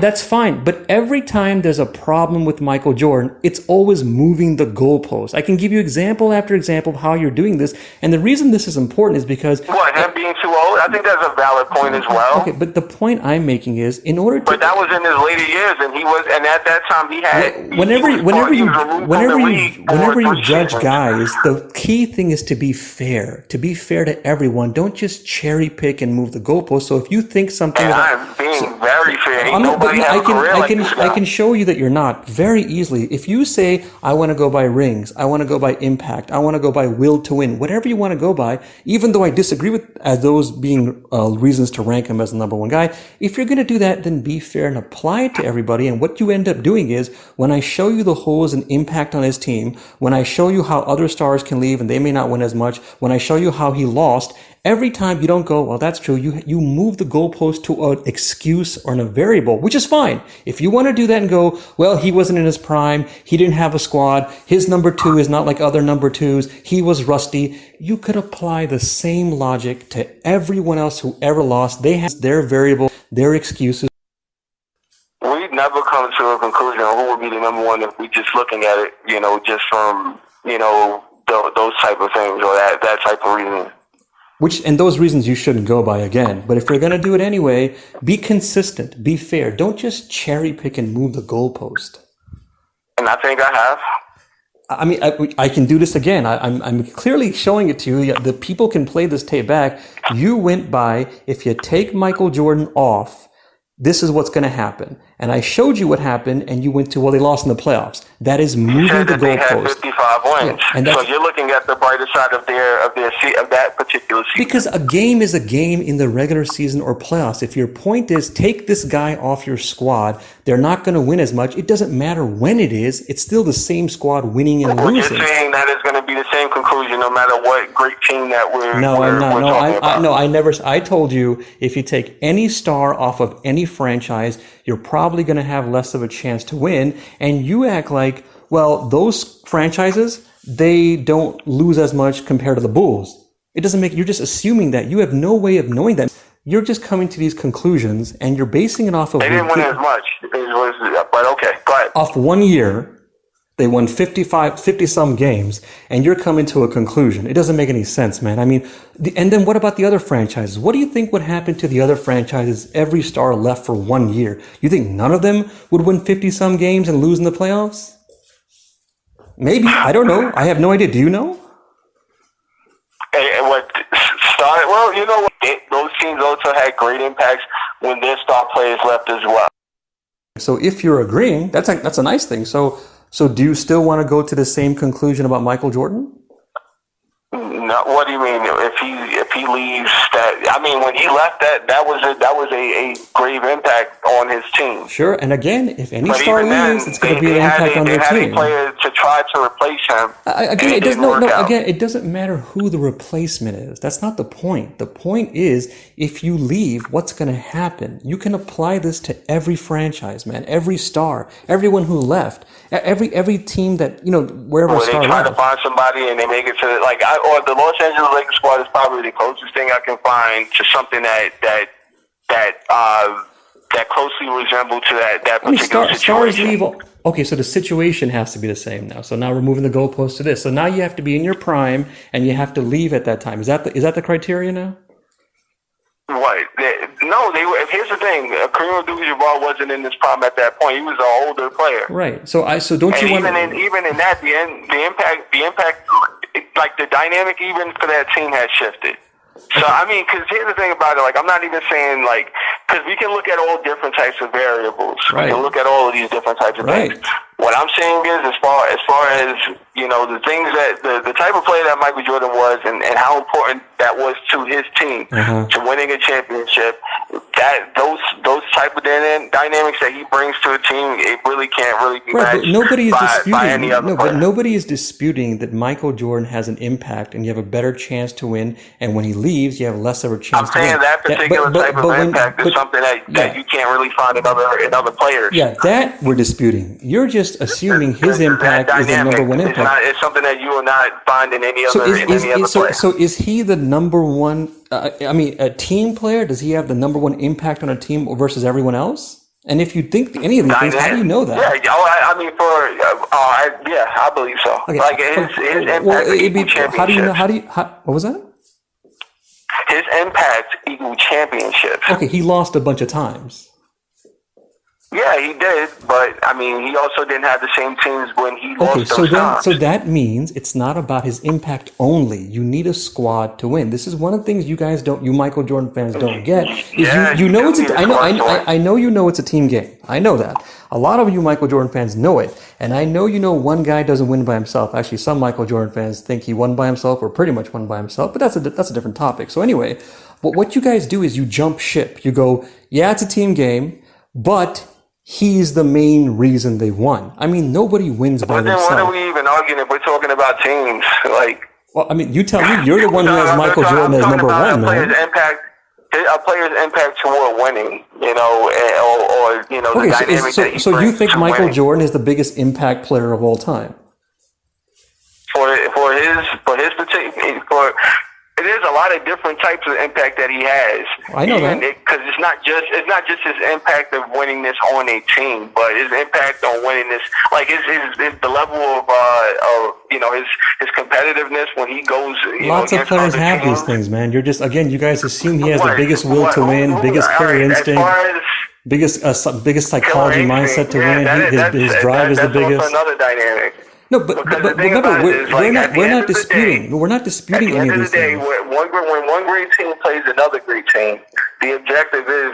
That's fine. But every time there's a problem with Michael Jordan, it's always moving the goalpost. I can give you example after example of how you're doing this. And the reason this is important is because... What, him being too old? I think that's a valid point as well. Okay, but the point I'm making is, in order to... But that was in his later years, and he was... And at that time, he had... Whenever you judge guys, the key thing is to be fair. To be fair to everyone. Don't just cherry pick and move the goalpost. So if you think something... I'm being very fair. I can show you that you're not very easily. If you say, I want to go by rings, I want to go by impact, I want to go by will to win, whatever you want to go by, even though I disagree with as those being reasons to rank him as the number one guy, if you're going to do that, then be fair and apply it to everybody. And what you end up doing is, when I show you the holes and impact on his team, when I show you how other stars can leave and they may not win as much, when I show you how he lost, every time you don't go, well, that's true. You move the goalpost to an excuse or a variable, which is fine. If you want to do that and go, well, he wasn't in his prime. He didn't have a squad. His number two is not like other number twos. He was rusty. You could apply the same logic to everyone else who ever lost. They have their variable, their excuses. We'd never come to a conclusion on who would be the number one if we just looking at it, just from, those type of things or that type of reasoning. And those reasons you shouldn't go by again. But if you're going to do it anyway, be consistent, be fair. Don't just cherry pick and move the goalpost. And I think I have. I mean, I can do this again. I'm clearly showing it to you. The people can play this tape back. You went by, if you take Michael Jordan off, this is what's going to happen. And I showed you what happened, and you went to, well, they lost in the playoffs. That is moving the goalpost. They had 55 wins. Yeah, so you're looking at the brighter side of that particular season. Because a game is a game in the regular season or playoffs. If your point is take this guy off your squad, they're not going to win as much. It doesn't matter when it is. It's still the same squad winning and losing. You're saying that is going to be the same conclusion no matter what great team that we're talking about. I told you if you take any star off of any franchise, you're probably going to have less of a chance to win. And you act like, well, those franchises, they don't lose as much compared to the Bulls. It doesn't make, you're just assuming that. You have no way of knowing that. You're just coming to these conclusions and you're basing it off of... They didn't win as much, but okay, go ahead. Off 1 year, they won 50-some games, and you're coming to a conclusion. It doesn't make any sense, man. I mean, and then what about the other franchises? What do you think would happen to the other franchises? Every star left for 1 year. You think none of them would win 50-some games and lose in the playoffs? Maybe. I don't know. I have no idea. Do you know? And what started? Well, you know what? Those teams also had great impacts when their star players left as well. So if you're agreeing, that's a nice thing. So do you still want to go to the same conclusion about Michael Jordan? No, what do you mean? If he leaves, that I mean, when he left, that was a grave impact on his team. Sure, and again, if any But star even leaves, then, it's going to be an impact on they their had team. a player to try to replace him. Again, and it doesn't. didn't work out. Again, it doesn't matter who the replacement is. That's not the point. The point is, if you leave, what's going to happen? You can apply this to every franchise, man. Every star, everyone who left, every team that wherever a Where star they try left. to find somebody and they make it to or the Los Angeles Lakers squad is probably the closest thing I can find to something that closely resemble to that I mean, particular stars situation. leave. Okay, so the situation has to be the same now. So now we're moving the goalpost to this. So now you have to be in your prime and you have to leave at that time. Is that the criteria now? What? No, they were. Here's the thing: Kareem Abdul-Jabbar wasn't in his prime at that point. He was an older player. Right. So don't And you want even in that, the impact, like the dynamic, even for that team has shifted. So I mean, because here's the thing about it: like, I'm not even saying because we can look at all different types of variables. Right. We can look at all of these different types of Right. things. What I'm saying is, as far as the things that the type of player that Michael Jordan was, and how important that was to his team to winning a championship. That those type of dynamics that he brings to a team, it really can't really be Right, but matched nobody is by disputing. any other But player. nobody is disputing that Michael Jordan has an impact, and you have a better chance to win. And when he leaves, you have less of a I'm chance to win. saying that particular type of impact is something that yeah. you can't really find in other players. Yeah, that we're disputing. You're just assuming his That impact is the dynamic number one is impact. it's something that you will not find in any So other player. so is he the number one? I mean, a team player. Does he have the number one impact on a team versus everyone else? And if you think any of these things, how do you know that? Yeah, I mean, I believe so. Okay. Like his impact equal championships. How do you know? What was that? His impact equal championships. Okay, he lost a bunch of times. Yeah, he did, but I mean, he also didn't have the same teams when he Okay, lost those times. so that means it's not about his impact only. You need a squad to win. This is one of the things you guys don't, you Michael Jordan fans don't get. Is Yeah, you know you it's do need a squad to win. I know you know it's a team game. I know that. A lot of you Michael Jordan fans know it, and I know one guy doesn't win by himself. Actually, some Michael Jordan fans think he won by himself, or pretty much won by himself. But that's a different topic. So anyway, what you guys do is you jump ship. You go, yeah, it's a team game, but he's the main reason they won. I mean, nobody wins by But then themselves. what are we even arguing if we're talking about teams? Like, Well, I mean, you tell me. You're the one who has Michael Jordan as number one, man. A player's impact toward winning, or the Okay, dynamic that he so you brings think to Michael winning. Jordan is the biggest impact player of all time? for his particular there's a lot of different types of impact that he has. I know that. Because it's not just his impact of winning this on a team, but his impact on winning this, like his the level of his competitiveness when he goes. Lots of against players other have teams. these things, man. You're just you guys assume he has the What? biggest will to win, Who- biggest all killer right, instinct, As far as biggest psychology killer mindset instinct, to yeah, win. His drive is the that's biggest. also another dynamic. No, but Because the thing remember, about it is, like, at the we're end not of the disputing. day- We're not At disputing the any end of of these the day, things. when one great team plays another great team, the objective is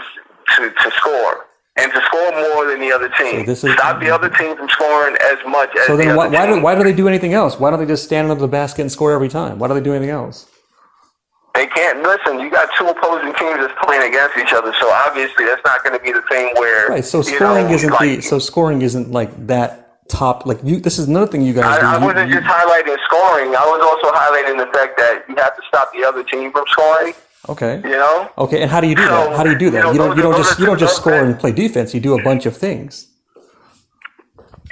to score and to score more than the other team. this is- Stop the other team from scoring as much as So the then, other team. why do they do anything else? Why don't they just stand under the basket and score every time? Why do they do anything else? They can't listen. You got two opposing teams that's playing against each other, so obviously that's not going to be the thing where Right. So scoring isn't like that top. Like this is another thing you guys do. I wasn't just highlighting scoring. I was also highlighting the fact that you have to stop the other team from scoring. Okay. Okay, and how do you do that? How do you do that? You don't just score and and play defense. You do a bunch of things.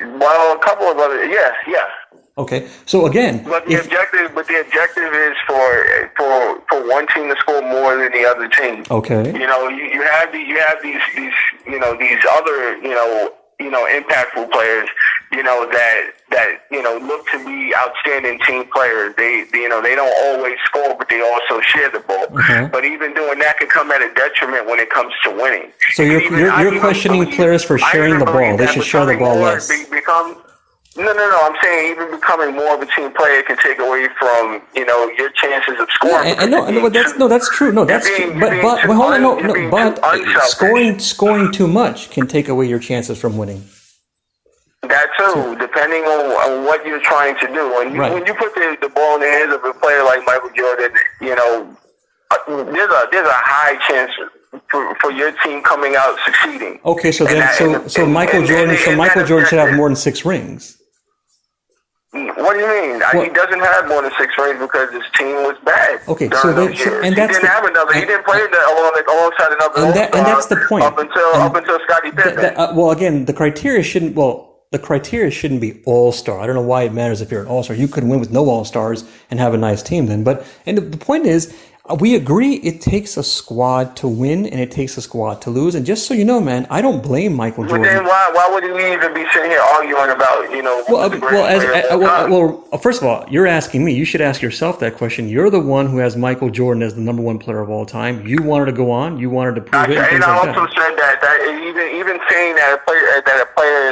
Well, a couple of other, yeah. Okay. So again, But the objective is for one team to score more than the other team. okay. You have these other impactful players that look to be outstanding team players. They don't always score, but they also share the ball. Okay. But even doing that can come at a detriment when it comes to winning. So you're questioning players for sharing the ball. They should share the ball less. No. I'm saying even becoming more of a team player can take away from your chances of scoring. That's true. No, that's You're true. being- But you're but being hold on, too- you're being too unselfish. scoring too much can take away your chances from winning. That too, depending on what you're trying to do. When you put the ball in the hands of a player like Michael Jordan, there's a high chance for your team coming out succeeding. Okay, so Michael Jordan should have more than 6 rings. What do you mean? He doesn't have more than 6 rings because his team was bad. Okay, he didn't have another. He didn't play alongside another All-Star. And that's the point. Up until Scottie Pippen. Well, again, the criteria shouldn't be all-star. I don't know why it matters if you're an all-star. You could win with no all-stars and have a nice team then. And the point is, we agree it takes a squad to win and it takes a squad to lose. And just so you know, man, I don't blame Michael Jordan. But then why would we even be sitting here arguing about, first of all, you're asking me. You should ask yourself that question. You're the one who has Michael Jordan as the number 1 player of all time. You wanted to go on. You wanted to prove it. And I also said that even saying that a player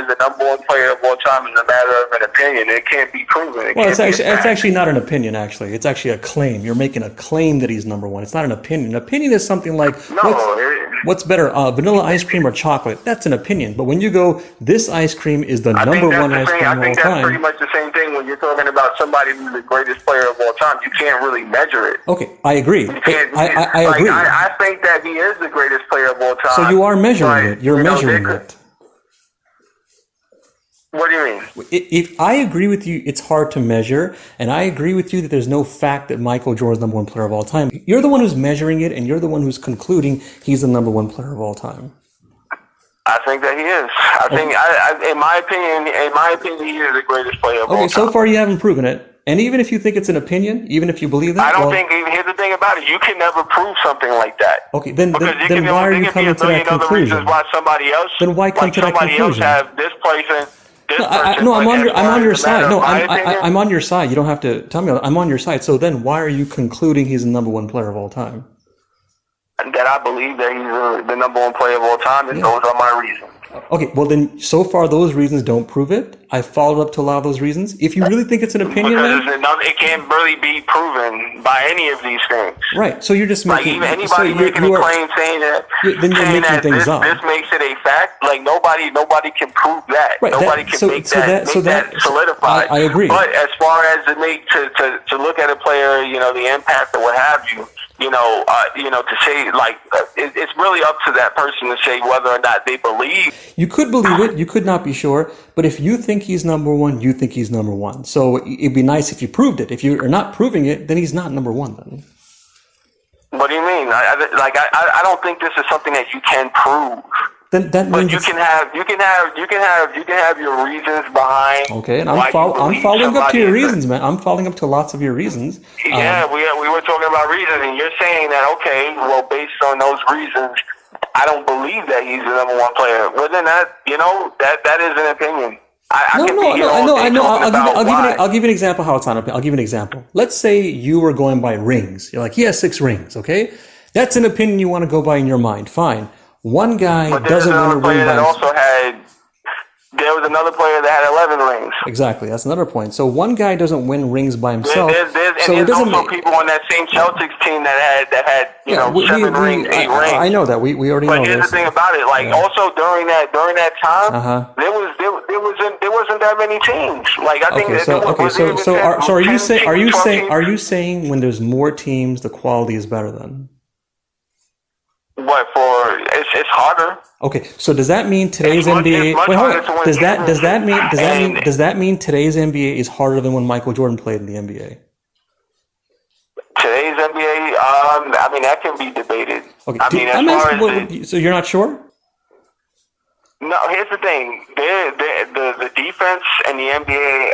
is the number 1 player of all time is a matter of an opinion. It can't be proven. It's actually not an opinion. Actually, it's actually a claim. You're making a claim that he's number 1. It's not an opinion. An opinion is something like what's better, vanilla ice cream or chocolate? That's an opinion. But when you go, this ice cream is the number 1 ice cream of all time. I think that's pretty much the same thing when you're talking about somebody who's the greatest player of all time. You can't really measure it. Okay, I agree. I agree. I think that he is the greatest player of all time. So you are measuring it. You're measuring it. What do you mean? If I agree with you, it's hard to measure, and I agree with you that there's no fact that Michael Jordan is the number 1 player of all time. You're the one who's measuring it, and you're the one who's concluding he's the number 1 player of all time. I think that he is. In my opinion, he is the greatest player of all time. Okay, so far you haven't proven it. And even if you think it's an opinion, even if you believe that, I don't think. Here's the thing about it: you can never prove something like that. Okay, then why are you coming to that conclusion? Why somebody else? Then why come to that conclusion? Somebody else have this place and I'm on your side. No, I'm on your side. You don't have to tell me. I'm on your side. So then, why are you concluding he's the number 1 player of all time? That I believe that he's the number 1 player of all time, and those are my reasons. Okay, well then, so far those reasons don't prove it. I followed up to a lot of those reasons. If you really think it's an opinion, it can't really be proven by any of these things. Right. So you're just making making a claim saying that. Then you're making things up. This makes it a fact. Like nobody can prove that. Right. Nobody can make that solidified. I agree. But as far as to look at a player, the impact or what have you. To say it's really up to that person to say whether or not they believe. You could believe it, you could not be sure, but if you think he's number 1, you think he's number 1. So it'd be nice if you proved it. If you're not proving it, then he's not number 1 then. What do you mean? I don't think this is something that you can prove. Then that means you can have your reasons behind. Okay, and I'm following up to your reasons, man. I'm following up to lots of your reasons. Yeah, we were talking about reasons, and you're saying that based on those reasons, I don't believe that he's the number 1 player. Well, then that is an opinion. I know. I'll give you an example how it's not. I'll give you an example. Let's say you were going by rings. You're like, he has 6 rings. Okay, that's an opinion you want to go by in your mind. Fine. One guy doesn't win a ring by there was another player that had 11 rings. Exactly, that's another point. So one guy doesn't win rings by himself. There's also people on that same Celtics team that had 7 rings, 8 rings. I know that we already know this. But here's the thing about it, also during that time, there wasn't that many teams. Are you saying when there's more teams, the quality is better then? It's harder. Okay, so does that mean today's NBA? Wait, hold on. Does that mean today's NBA is harder than when Michael Jordan played in the NBA? Today's NBA, that can be debated. Okay, so you're not sure? No, here's the thing. The defense and the NBA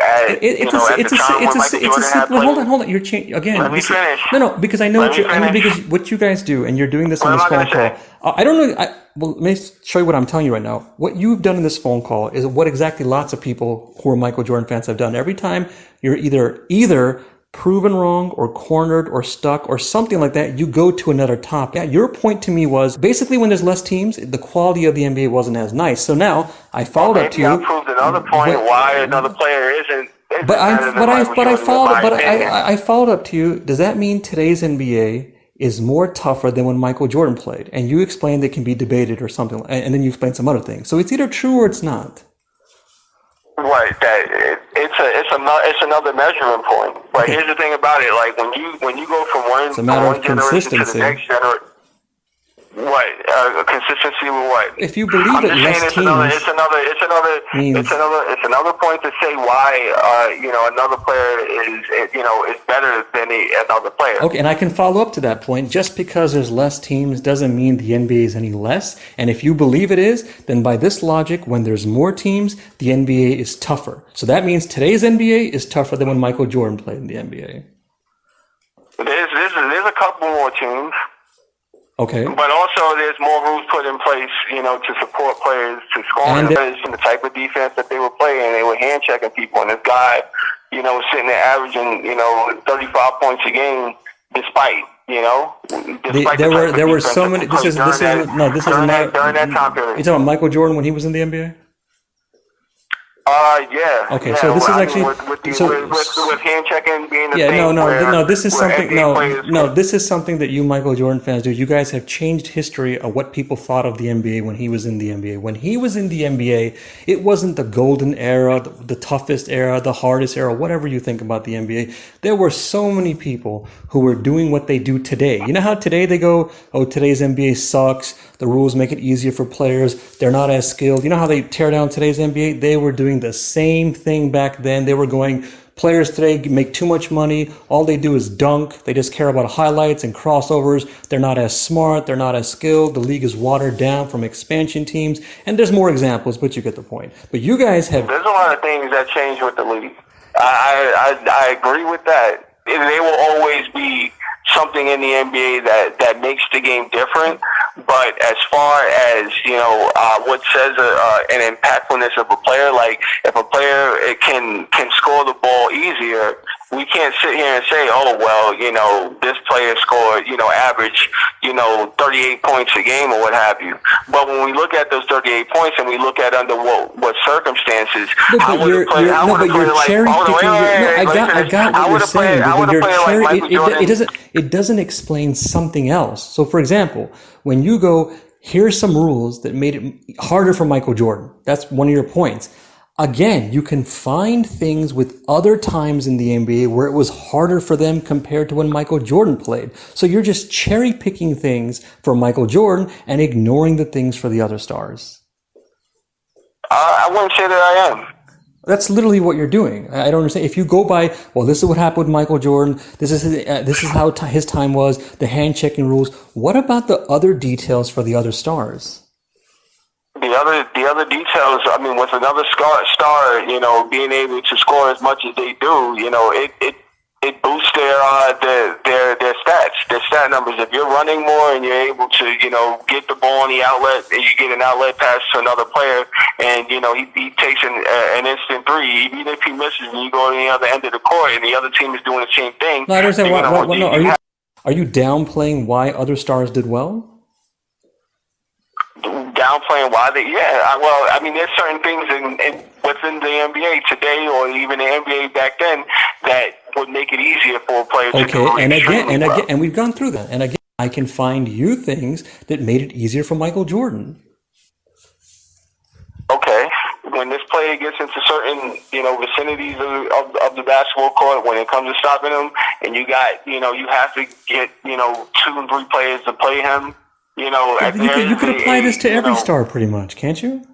Hold on. You're changing again. Let me finish. No, because I know because what you guys do, and you're doing this on this phone call. I don't know. Let me show you what I'm telling you right now. What you've done in this phone call is what exactly lots of people who are Michael Jordan fans have done. Every time you're either proven wrong or cornered or stuck or something like that, you go to another topic. Yeah, your point to me was basically when there's less teams, the quality of the NBA wasn't as nice. So now I followed up to you. I proved another point why another player isn't. I followed up to you. Does that mean today's NBA is more tougher than when Michael Jordan played? And you explained it can be debated or something, and then you explained some other things. So it's either true or it's not. what that it's another measuring point. But Okay. here's the thing about it: like when you go from one It's a matter of generation to the consistency. next generation. What consistency with what? If you believe I'm that just saying less teams means it's another point to say why another player is better than another player. okay, and I can follow up to that point. Just because there's less teams doesn't mean the NBA is any less. And if you believe it is, then by this logic, when there's more teams, the NBA is tougher. So that means today's NBA is tougher than when Michael Jordan played in the NBA. There's a couple more teams. Okay. But also, there's more rules put in place, to support players to score. And the type of defense that they were playing, they were hand checking people, and this guy, sitting there averaging, 35 points a game, despite there were so many. This is during that time period. You're talking about Michael Jordan when he was in the NBA? Yeah. Okay, yeah, so this is I actually mean, with hand checking being the yeah, thing. no. This is something. NBA This is something that you Michael Jordan fans do. You guys have changed history of what people thought of the NBA when he was in the NBA. When he was in the NBA, it wasn't the golden era, the toughest era, the hardest era, whatever you think about the NBA. There were so many people who were doing what they do today. You know how today they go, oh, today's NBA sucks. The rules make it easier for players. They're not as skilled. You know how they tear down today's NBA? They were doing the same thing back then. They were going, players today make too much money. All they do is dunk. They just care about highlights and crossovers. They're not as smart. They're not as skilled. The league is watered down from expansion teams. And there's more examples, but you get the point. But you guys have... There's a lot of things that change with the league. I agree with that. There will always be something in the NBA that makes the game different. But as far as, what says an impactfulness of a player, like if a player can score the ball easier, we can't sit here and say, oh, well, this player scored, average, 38 points a game or what have you. But when we look at those 38 points and we look at under what circumstances, I got what you're saying. It doesn't explain something else. So, for example, when you go, here's some rules that made it harder for Michael Jordan. That's one of your points. Again, you can find things with other times in the NBA where it was harder for them compared to when Michael Jordan played. So you're just cherry picking things for Michael Jordan and ignoring the things for the other stars. I wouldn't say that I am. That's literally what you're doing. I don't understand. If you go by, well, this is what happened with Michael Jordan. This is how his time was. The hand checking rules. What about the other details for the other stars? The other details. I mean, with another star, being able to score as much as they do, it boosts their stats, their stat numbers. If you're running more and you're able to, get the ball on the outlet, and you get an outlet pass to another player, and he takes an instant three, even if he misses, and you go to the other end of the court, and the other team is doing the same thing. No, I understand. Are you downplaying why other stars did well? Downplaying why there's certain things within the NBA today, or even the NBA back then, that would make it easier for a player to do again, and we've gone through that. And again, I can find you things that made it easier for Michael Jordan. Okay, when this player gets into certain, vicinities of the basketball court, when it comes to stopping him, and you have to get, 2 and 3 players to play him. You could apply this to every star pretty much, can't you?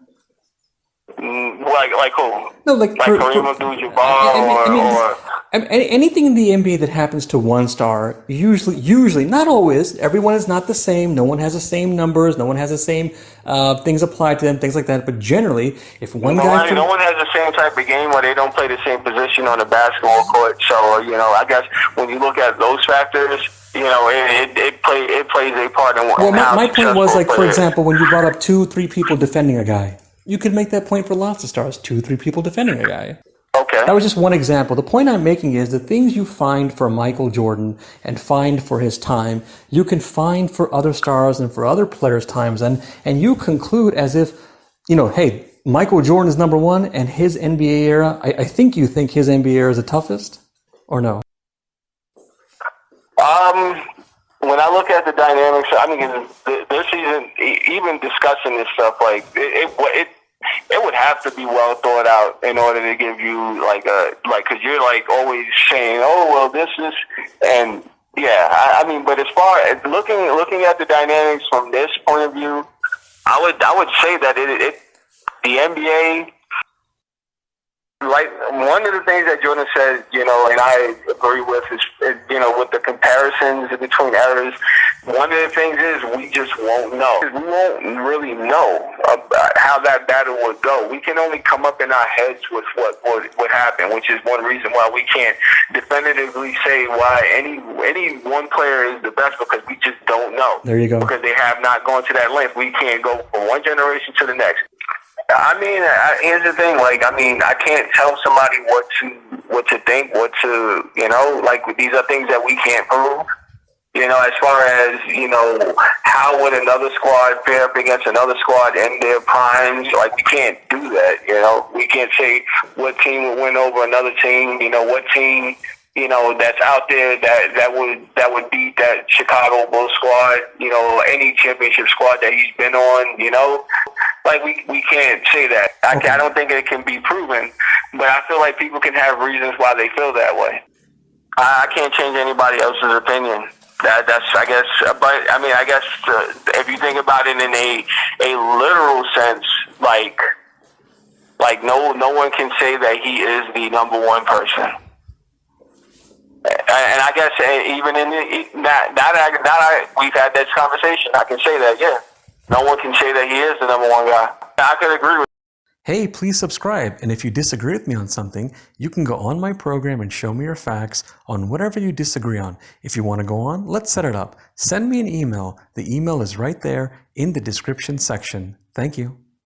Like who? No, like Kareem Abdul-Jabbar anything in the NBA that happens to one star, usually, not always, everyone is not the same, no one has the same numbers, no one has the same things applied to them, things like that, but generally, if one guy... No one has the same type of game, or they don't play the same position on the basketball court, so, I guess when you look at those factors... it plays a part in what. Well, my point was, like, for example, when you brought up 2-3 people defending a guy, you could make that point for lots of stars. 2-3 people defending a guy. Okay. That was just one example. The point I'm making is the things you find for Michael Jordan and find for his time, you can find for other stars and for other players' times, and you conclude as if, hey, Michael Jordan is number one, and his NBA era. I think you think his NBA era is the toughest, or no? When I look at the dynamics, I mean, this season, even discussing this stuff, like it would would have to be well thought out in order to give you because you're like always saying, oh well, this is, and yeah, I mean, but as far as looking at the dynamics from this point of view, I would say that the NBA. Like one of the things that Jordan said, and I agree with is, with the comparisons between eras. One of the things is we just won't know. We won't really know about how that battle would go. We can only come up in our heads with what would happen, which is one reason why we can't definitively say why any one player is the best, because we just don't know. There you go. Because they have not gone to that length. We can't go from one generation to the next. I mean, here's the thing. I can't tell somebody what to think, these are things that we can't prove. As far as, how would another squad fare up against another squad in their primes? We can't do that, We can't say what team would win over another team, what team, that's out there that would beat that Chicago Bulls squad, any championship squad that he's been on, we can't say that. Okay. I don't think it can be proven, but I feel like people can have reasons why they feel that way. I can't change anybody else's opinion. That's I guess, but I mean, I guess if you think about it in a literal sense, no one can say that he is the number one person. And I guess even in we've had this conversation, I can say that, yeah. No one can say that he is the number one guy. I could agree with. Hey, please subscribe. And if you disagree with me on something, you can go on my program and show me your facts on whatever you disagree on. If you want to go on, let's set it up. Send me an email. The email is right there in the description section. Thank you.